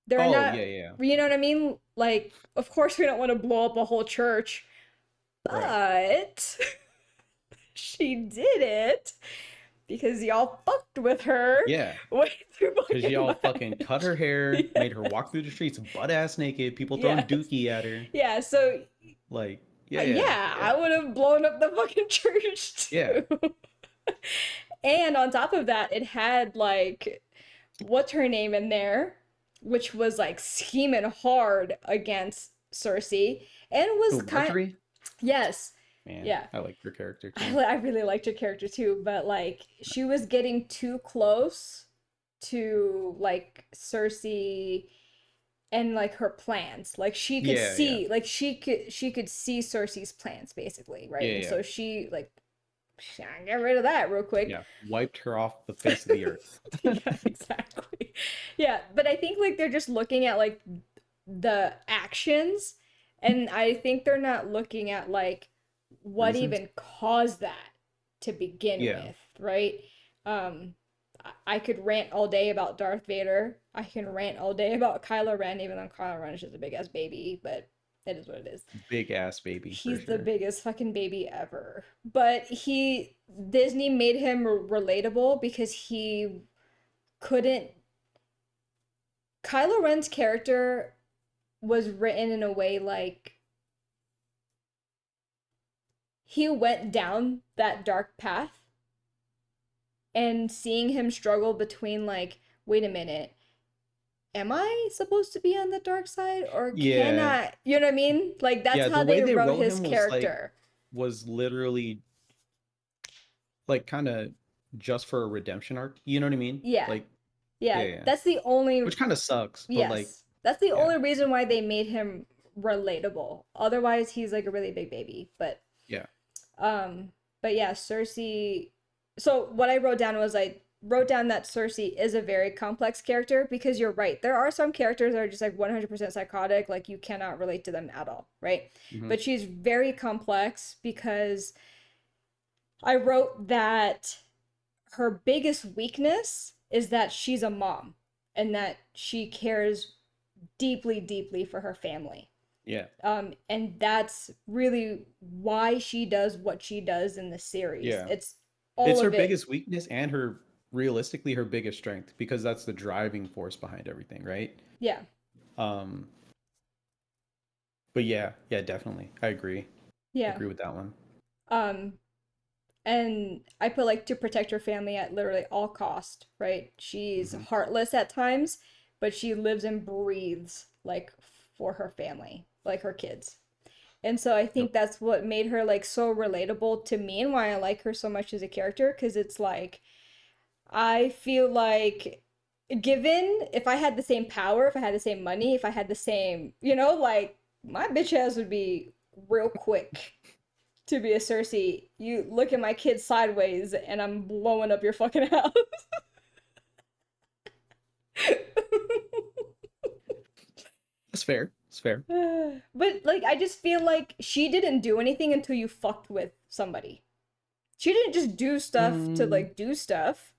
They're Oh not, yeah, yeah. you know what I mean? Like, of course, we don't want to blow up a whole church, Right. but she did it because y'all fucked with her Yeah. way too Cause fucking y'all fucking much. cut her hair, made her Yes. walk through the streets butt ass naked, people throwing Yes. dookie at her. Yeah. So, Like, yeah, yeah, yeah, yeah. I would have blown up the fucking church Yeah. too. And on top of that, it had like what's her name in there, which was like scheming hard against Cersei and was Oh, kind, Marjorie? yes, Man, yeah. I like her character I, too. I really liked her character too, but like she was getting too close to like Cersei and like her plans. Like she could Yeah, yeah. see, like she could see Cersei's plans basically, right? Yeah, And yeah. so she like get rid of that real quick. Yeah. Wiped her off the face of the earth. Yeah, exactly. Yeah, but I think like they're just looking at like the actions, and I think they're not looking at like what Reasons? even caused that to begin Yeah. with, right? I could rant all day about Darth Vader. I can rant all day about Kylo Ren, even though Kylo Ren is just a big ass baby, but it is what it is. Big ass baby for He's the sure. biggest fucking baby ever. But Disney made him relatable because he couldn't. Kylo Ren's character was written in a way like he went down that dark path, and seeing him struggle between like, wait a minute, am I supposed to be on the dark side or can Yeah. I, you know what I mean? Like that's Yeah, the how way they they wrote wrote his him was character. literally like kind of just for a redemption arc. You know what I mean? Yeah. Like, yeah, Yeah, yeah. that's the only, Which kind of sucks, but like, yes. That's the yeah, only reason why they made him relatable. Otherwise, he's like a really big baby. yeah. Um, but yeah, Cersei. So what I wrote down was I wrote down that Cersei is a very complex character because you're right. There are some characters that are just like 100% psychotic, like you cannot relate to them at all, right? Hmm. But she's very complex because I wrote that her biggest weakness is that she's a mom and that she cares deeply, deeply for her family. Yeah. And that's really why she does what she does in the series. Yeah. It's It's all her of it. biggest weakness and her realistically her biggest strength because that's the driving force behind everything, right? Yeah. Um But yeah, yeah, definitely. I agree. I Yeah. agree with that one. Um, and I put like to protect her family at literally all cost, right? She's Hmm. heartless at times, but she lives and breathes like for her family, like her kids. And so I Yep. think that's what made her like so relatable to me and why I like her so much as a character because it's like I feel like given if I had the same power, if I had the same money, if I had the same, like my bitch ass would be real quick to be a Cersei. You look at my kid sideways and I'm blowing up your fucking house. That's fair. It's fair. But like I just feel like she didn't do anything until you fucked with somebody. She didn't just do stuff to Mm, like do stuff.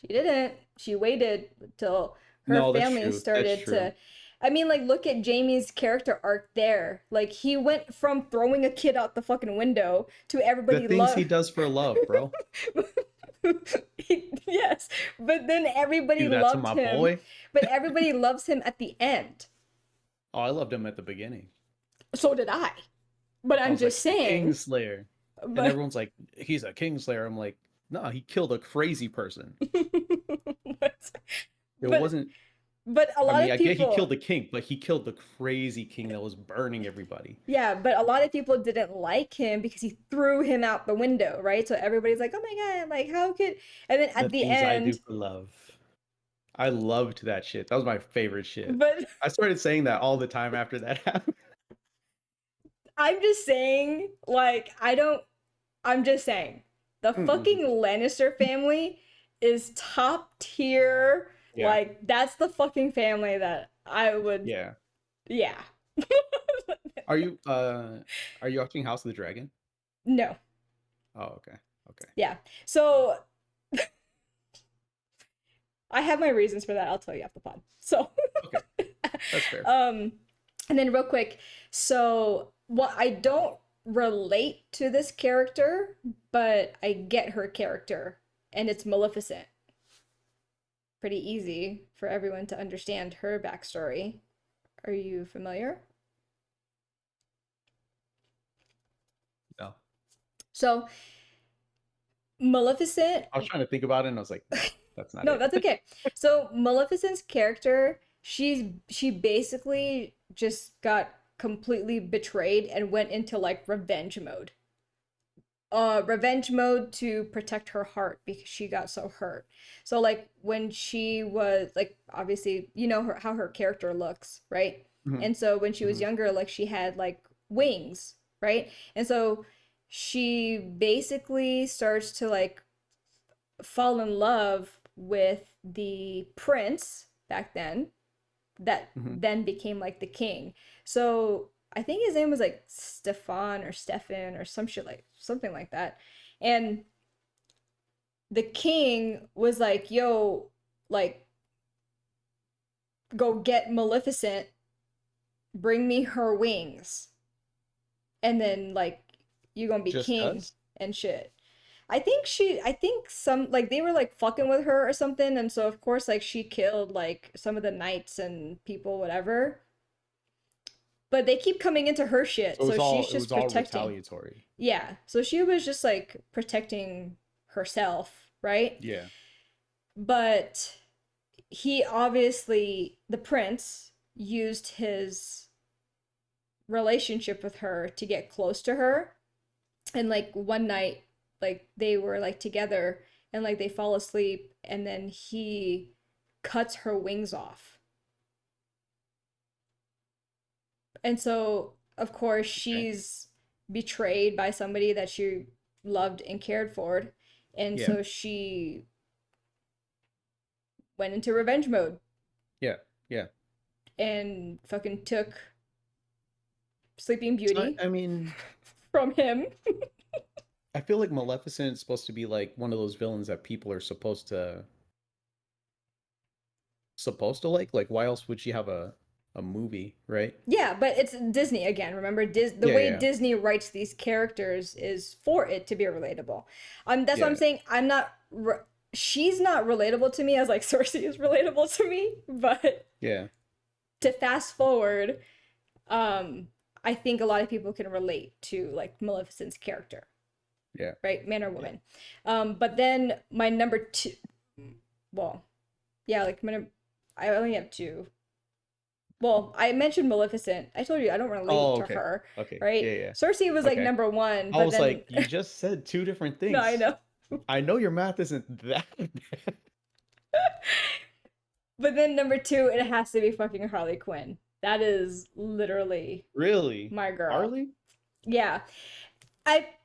She didn't. She waited until her no, that's family true. That's started true. to. I mean, like, look at Jamie's character arc there. Like, he went from throwing a kid out the fucking window to The everybody things he love. does for love, bro. Yes, but then everybody Do that to loved my him. boy. But everybody loves him at the end. Oh, I loved him at the beginning. So did I. But I I'm was like, just the saying. Kingslayer. And But everyone's like, he's a Kingslayer. I'm like, no, he killed a crazy person. but It but wasn't, but a I lot mean, of I get he killed people the king, but he killed the crazy king that was burning everybody. Yeah, but a lot of people didn't like him because he threw him out the window, right? So everybody's like, "Oh my God, like how could?" And then The at the things I do end, for love. I loved that shit. That was my favorite shit. but I started saying that all the time after that happened. I'm just saying, like, I don't I'm just saying, the fucking Mm-mm. Lannister family is top tier. Yeah, Like, that's the fucking family that I would, yeah. yeah. Are you are you watching House of the Dragon? No, Oh, okay. Okay. yeah. So I have my reasons for that. I'll tell you after the pod. So, Okay. That's fair. um, and then real quick, so what I don't relate to this character, but I get her character, and it's Maleficent. Pretty easy for everyone to understand her backstory. Are you familiar? No. So Maleficent, I was trying to think about it and I was like, no, that's not no, it. that's okay. So Maleficent's character, she basically just got completely betrayed and went into like revenge mode. Revenge mode to protect her heart because she got so hurt. So like when she was like obviously you know how her character looks, right? Hmm. And so when she was Hmm. younger like she had like wings, right? And so she basically starts to like fall in love with the prince back then that Hmm. then became like the king. So I think his name was like Stefan or Stefan or some shit like something like that. And the king was like, yo, like, go get Maleficent, bring me her wings, and then like you gonna be Just king cuz? and shit. I think some like they were like fucking with her or something, and so of course like she killed like some of the knights and people, whatever. But they keep coming into her shit, So so she's it was just all protecting. retaliatory. Yeah, so she was just like protecting herself, right? Yeah. But he obviously, the prince, used his relationship with her to get close to her. And like one night, like they were like together and like they fall asleep, and then he cuts her wings off. And so, of course, Okay. she's betrayed by somebody that she loved and cared for. And Yeah. so she went into revenge mode Yeah. Yeah. and fucking took Sleeping So Beauty I mean, from him. I feel like Maleficent is supposed to be like one of those villains that people are supposed to like. Like, why else would she have a movie, right? Yeah, but it's Disney again. Remember, the Yeah, way yeah, Disney writes these characters is for it to be relatable. That's what I'm yeah. saying. I'm not. she's not relatable to me as like Cersei is relatable to me, but Yeah. to fast forward, um, I think a lot of people can relate to like Maleficent's character, Yeah. right? Man or Yeah. woman. But then my number two, well, yeah, like I only have two. Well, I mentioned Maleficent. I told you I don't relate Oh, to okay. her, Okay. right? Yeah, yeah. Cersei was like Okay. number one, I but was then like, you just said two different no, I things. know. I know your math isn't that bad. But then number two, it has to be fucking Harley Quinn. That is literally Really? my girl. Harley? Yeah.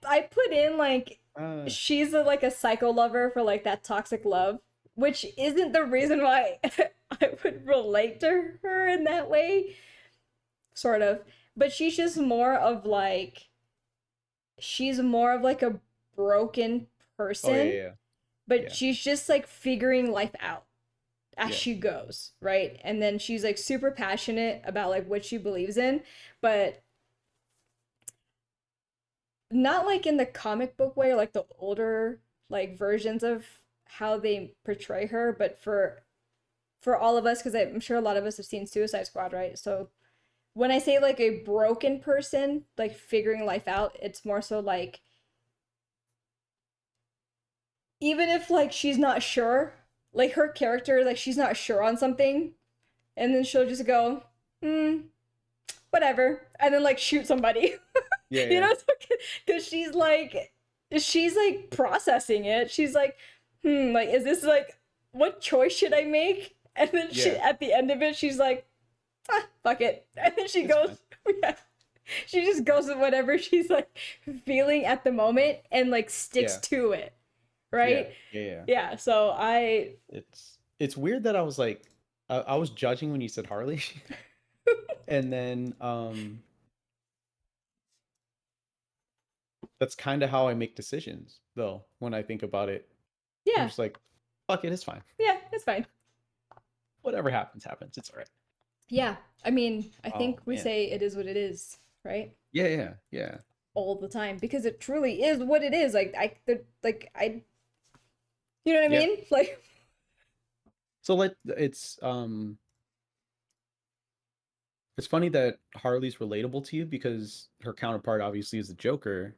I put in like Uh, she's like a psycho lover for like that toxic love, which isn't the reason why I would relate to her in that way, sort of. But she's more of like a broken oh yeah, person, yeah, but yeah, she's just like figuring life out as yeah. she goes, right? And then she's like super passionate about like what she believes in, but not like in the comic book way, like the older like versions of how they portray her, but for all of us, because I'm sure a lot of us have seen Suicide Squad, right? So when I say like a broken person, like figuring life out, it's more so like even if like she's not sure, like her character, like she's not sure on something, and then she'll just go, hmm, whatever, and then like shoot somebody. Yeah, You yeah. know, because she's like processing it. She's like, like is this like what choice should I make? And then she Yeah. at the end of it, she's like, fuck it, and then she It's goes, fine. yeah, she just goes with whatever she's like feeling at the moment and like sticks Yeah. to it, Yeah. right? Yeah, yeah. Yeah. So I, It's weird that I was like I was judging when you said Harley. And then that's kind of how I make decisions though when I think about it. I'm yeah, just like, fuck it, it's fine. yeah, it's fine. Whatever happens, happens. It's all right. Yeah, I mean, I Oh think we man. say it is what it is, right? Yeah, yeah, yeah. All the time because it truly is what it is. You know what I Yeah. mean? Like, So like it's funny that Harley's relatable to you because her counterpart obviously is the Joker,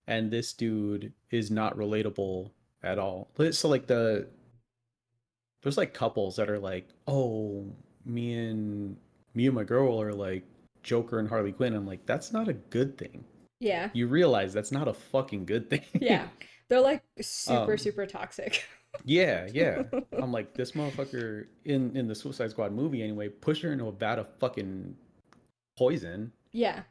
and this dude is not relatable at all. So like there's like couples that are like, oh, me and me and my girl are like Joker and Harley Quinn. I'm like, that's not a good thing. yeah, You realize that's not a fucking good thing. yeah, they're like super um, super toxic. yeah, yeah. I'm like, this motherfucker in the Suicide Squad movie anyway, push her into a vat of fucking poison. Yeah,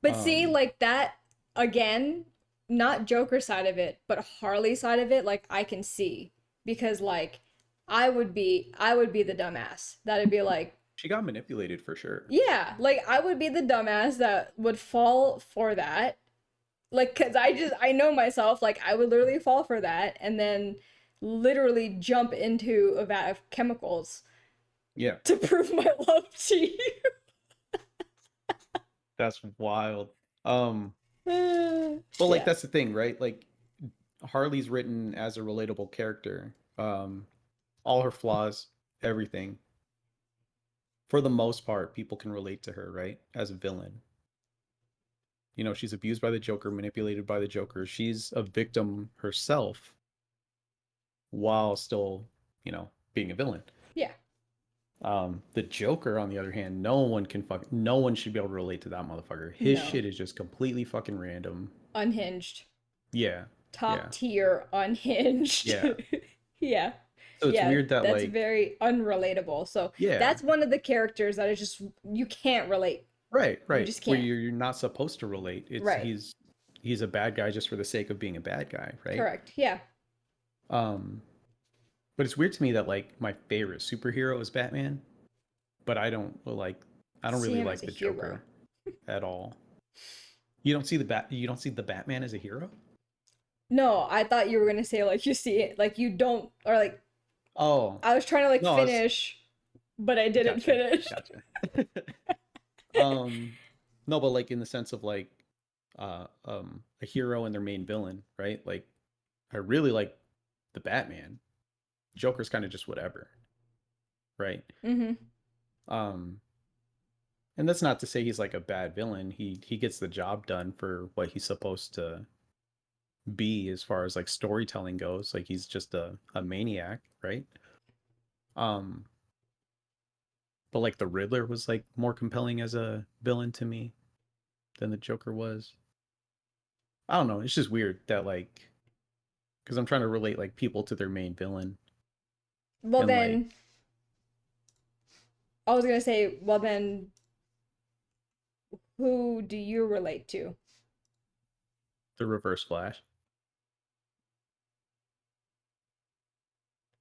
but see, Um, like that again, not Joker side of it, but Harley side of it. Like I can see because like I would be the dumbass that'd be like, she got manipulated for sure. yeah, like I would be the dumbass that would fall for that. Like, cause I know myself, like I would literally fall for that and then literally jump into a vat of chemicals Yeah, to prove my love to you. that's wild. Um, but like Yeah. that's the thing, right? Like Harley's written as a relatable character. All her flaws, everything. For the most part, people can relate to her, right? As a villain. You know, she's abused by the Joker, manipulated by the Joker. She's a victim herself while still, being a villain. Yeah. The Joker, on the other hand, no one should be able to relate to that motherfucker. His No. shit is just completely fucking random. Unhinged. Yeah, Top yeah, tier unhinged. yeah. Yeah. So it's Yeah, weird that that's like, very unrelatable. So yeah, that's one of the characters that is just you can't relate. right, You right. just Where can't. you're not supposed to relate. It's Right. he's a bad guy just for the sake of being a bad guy, right? Correct. Yeah. Um, but it's weird to me that like my favorite superhero is Batman, but I don't See really him as like a the hero. Joker at all. You don't see the Batman as a hero? No, I thought you were gonna say like you see it, like you don't, or like Oh, I was trying to like no, I was finish, but I didn't gotcha, finish. gotcha. um, no, but like in the sense of like a hero and their main villain, right? Like I really like the Batman. Joker's kind of just whatever, right? Mm-hmm. Um, and that's not to say he's like a bad villain. He gets the job done for what he's supposed to be as far as like storytelling goes. Like he's just a maniac, right? Um, but like the Riddler was like more compelling as a villain to me than the Joker was. I don't know. It's just weird that like because I'm trying to relate like people to their main villain Well and like then, I was gonna say, well then, who do you relate to? the Reverse Flash.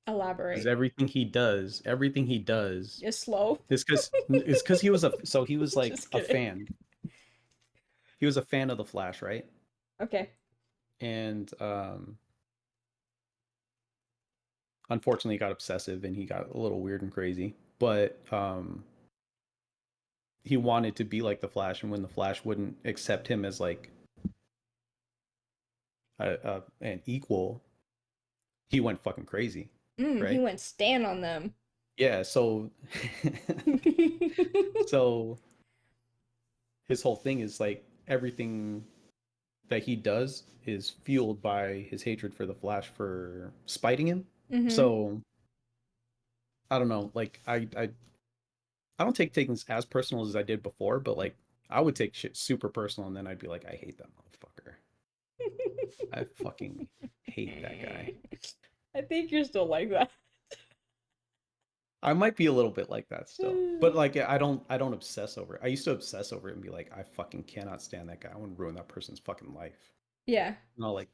Because Elaborate. everything he does Is slow. is because he was like Just a kidding. fan. He was a fan of the Flash, right? Okay. And unfortunately he got obsessive and he got a little weird and crazy. But he wanted to be like the Flash, and when the Flash wouldn't accept him as like an equal, he went fucking crazy, He right? went stand on them. Yeah, so so his whole thing is like everything that he does is fueled by his hatred for the Flash for spiting him. Mm-hmm. So I don't know, like I don't take things as personal as I did before, but like I would take shit super personal, and then I'd be like, I hate that motherfucker. I fucking hate that guy. I think you're still like that. I might be a little bit like that still, but like I don't obsess over it. I used to obsess over it and be like, I fucking cannot stand that guy. I want to ruin that person's fucking life. Yeah. And I'll like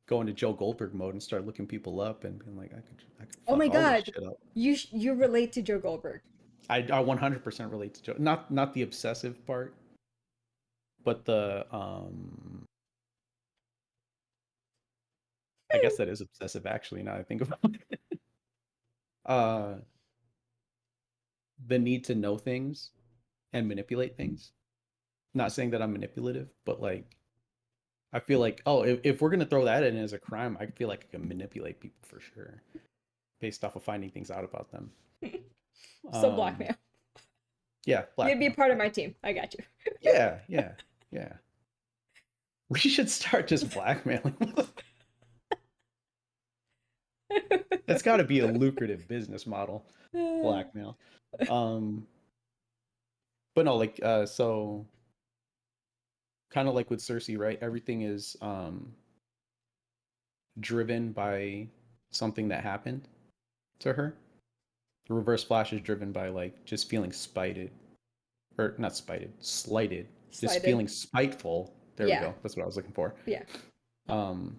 go into Joe Goldberg mode and start looking people up and being like, I could Oh my fuck all this God. shit up. You relate to Joe Goldberg. I 100% relate to Joe. Not the obsessive part, but the I guess that is obsessive actually. Now I think about it. Uh, the need to know things and manipulate things. Not saying that I'm manipulative, but like I feel like, oh, if we're gonna throw that in as a crime, I feel like I can manipulate people for sure, based off of finding things out about them. So Um, blackmail. yeah, You'd be a blackmail. part of Yeah, my team. I got you. yeah, yeah, yeah. We should start just blackmailing. That's got to be a lucrative business model, blackmail. Um, but no, like, so kind of like with Cersei, right? Everything is driven by something that happened to her. The Reverse Flash is driven by like just feeling spited, or not spited, slighted, just Slighted. feeling spiteful. There we Yeah. go. That's what I was looking for. Yeah. Um,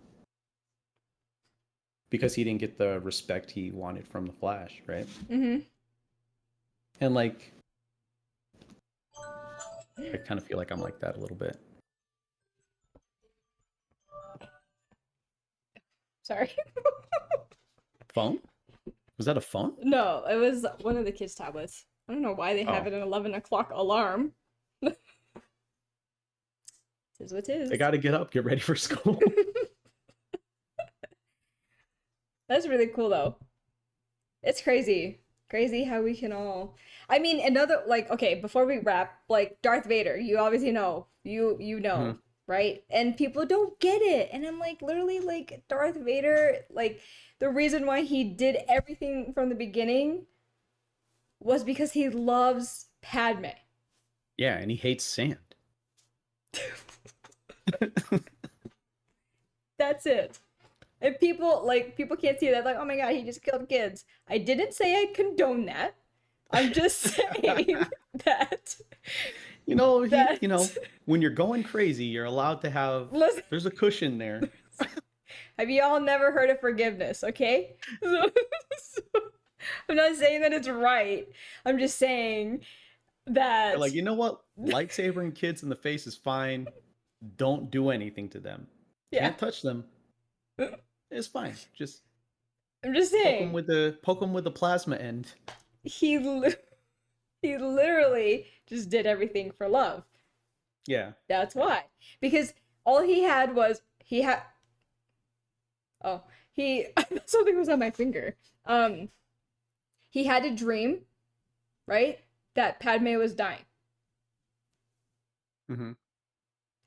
because he didn't get the respect he wanted from the Flash, right? Mm-hmm. And like, I kind of feel like I'm like that a little bit. Sorry. Phone? Was that a phone? No, it was one of the kids' tablets. I don't know why they have Oh, it an 11 o'clock alarm. Tis what they tis. got to get up, get ready for school. That's really cool though. It's crazy. Crazy how we can all I mean another like okay, before we wrap, like Darth Vader, you obviously know. You know, Mhm. right? And people don't get it. And I'm like literally like Darth Vader, like the reason why he did everything from the beginning was because he loves Padme. Yeah, and he hates sand. That's it. And people can't see that like, oh my god, he just killed kids. I didn't say I condone that. I'm just saying that that when you're going crazy, you're allowed to have. listen, There's a cushion there. have you all never heard of forgiveness, okay? So I'm not saying that it's right. I'm just saying You're like, that you know what? Lightsabering kids in the face is fine. Don't do anything to them. yeah. Can't touch them. It's fine. Just I'm just saying poke them with the plasma end. he li- he literally just did everything for love. Yeah. That's why. Because all he had was he had oh, he something was on my finger. Um, he had a dream, right, that Padme was dying, Hmm.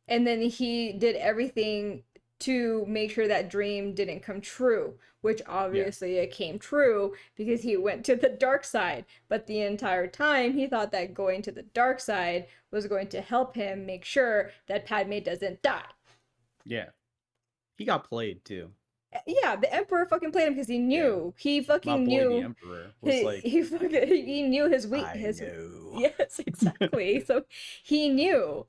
and then he did everything to make sure that dream didn't come true, which Yeah. obviously it came true because he went to the dark side. But the entire time he thought that going to the dark side was going to help him make sure that Padme doesn't die. Yeah. He got played too. Yeah, the Emperor fucking played him because he Yeah. knew. He My fucking boy, the knew. Emperor, was He like, he fucking he knew his weak I his know. yes, exactly. So he knew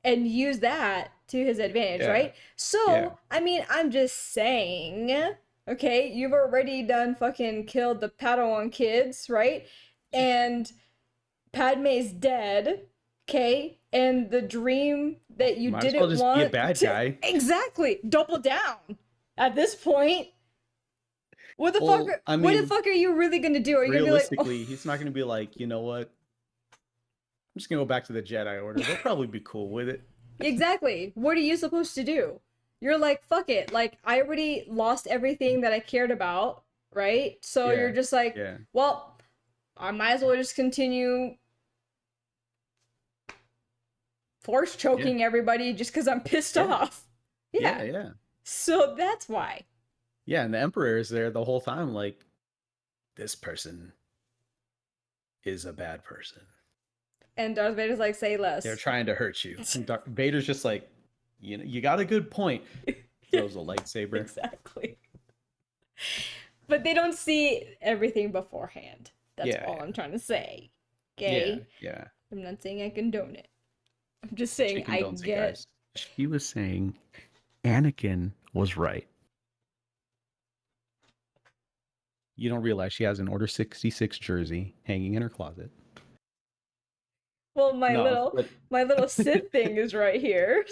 and used that to his advantage, Yeah. right? Yeah. So, I mean, I'm just saying, okay, you've already done fucking killed the Padawan kids, right? And Padme's dead, okay? And the dream that you Might as well didn't just be a want bad to guy. exactly double down at this point. Well, I What the mean, fuck are you really gonna do? Are you gonna be like, oh, realistically, he's not going to be like, you know what? I'm just going to go back to the Jedi Order. They'll probably be cool with it. exactly. What are you supposed to do? You're like, fuck it. Like, I already lost everything that I cared about, right? So you're Yeah. just like, Yeah. well, I might as well just continue force Yeah. choking everybody just because I'm pissed Yeah. off. Yeah. Yeah. Yeah. So that's why. Yeah. And the Emperor is there the whole time, like, this person is a bad person. And Darth Vader's like, say They're less. trying to hurt you. And Vader's just like, you know, you got a good point. Yeah, Throws a lightsaber. exactly. But they don't see everything beforehand. That's Yeah. all I'm trying to say. Yeah. Okay? Yeah. I'm not saying I condone it. I'm just She saying I condones it, get. guys. She was saying Anakin was right. You don't realize she has an Order 66 jersey hanging in her closet. Well, No, but my little Sith thing is right here.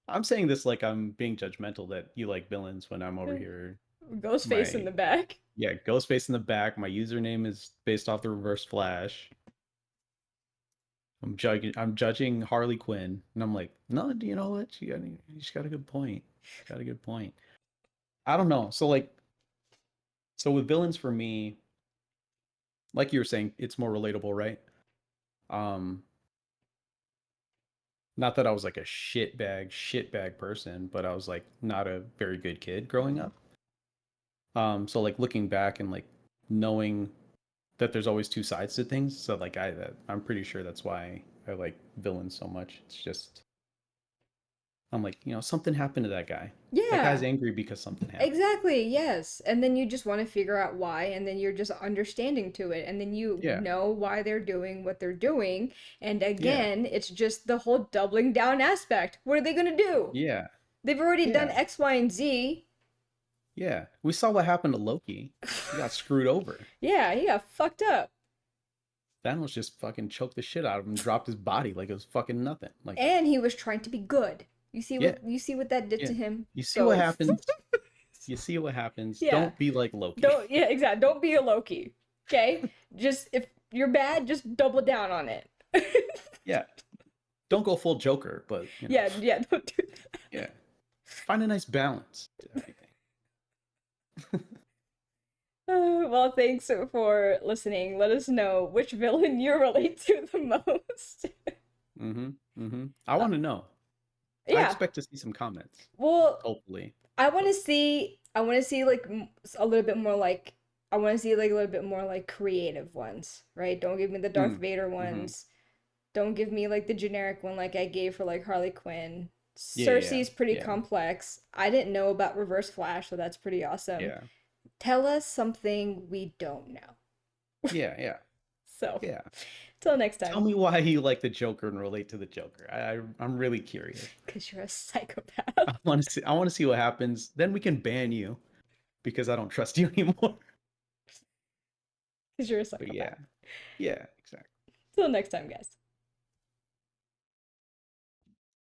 I'm saying this like I'm being judgmental that you like villains when I'm over here. Ghostface in My the back. Yeah, Ghostface in the back. My username is based off the Reverse Flash. I'm judging Harley Quinn, and I'm like, no, do you know what? She got a good point. She's got a good point. I don't know. So with villains for me, like you were saying, it's more relatable, right? Um, Not that I was like a shitbag person, but I was like not a very good kid growing up. So like looking back and like knowing that there's always two sides to things. So like I'm pretty sure that's why I like villains so much. It's just I'm like, you know, something happened to that guy. That guy's Yeah, angry because something happened. exactly. Yes. And then you just want to figure out why, and then you're just understanding to it, and then you Yeah. know why they're doing what they're doing. And Yeah. again, it's just the whole doubling down aspect. What are they going to do? Yeah. They've already done Yeah. X, Y, and Z. Yeah. We saw what happened to Loki. He got screwed over. Yeah, he got fucked up. Thanos just fucking choked the shit out of him, and dropped his body like it was fucking nothing. Like, And he was trying to be good. yeah. You see what that did Yeah. to him? You see what So happens. You see what happens. yeah. Don't be like Loki. Don't yeah, exactly. Don't be a Loki. Okay? Just if you're bad, just double down on it. Yeah. Don't go full Joker, but you know, Yeah, yeah, don't do that. yeah. Find a nice balance to everything. Well, thanks for listening. Let us know which villain you relate to the most. Mm-hmm. Mm-hmm. I Uh, want to know. I yeah. expect to see some comments. Well, Hopefully. But I want to see like a little bit more like I want to see like a little bit more like creative ones, right? Don't give me the Darth mm, Vader mm-hmm. ones. Don't give me like the generic one like I gave for like Harley Quinn. Yeah, yeah, Cersei's pretty yeah. complex. I didn't know about Reverse Flash, so that's pretty awesome. Yeah. Tell us something we don't know. Yeah, yeah. So, Yeah. till next Tell time, me why you like the Joker and relate to the Joker. I'm really curious. because you're a psychopath. I want to see what happens. Then we can ban you because I don't trust you anymore. Because you're a But yeah. psychopath. Yeah, exactly. Till next time, guys.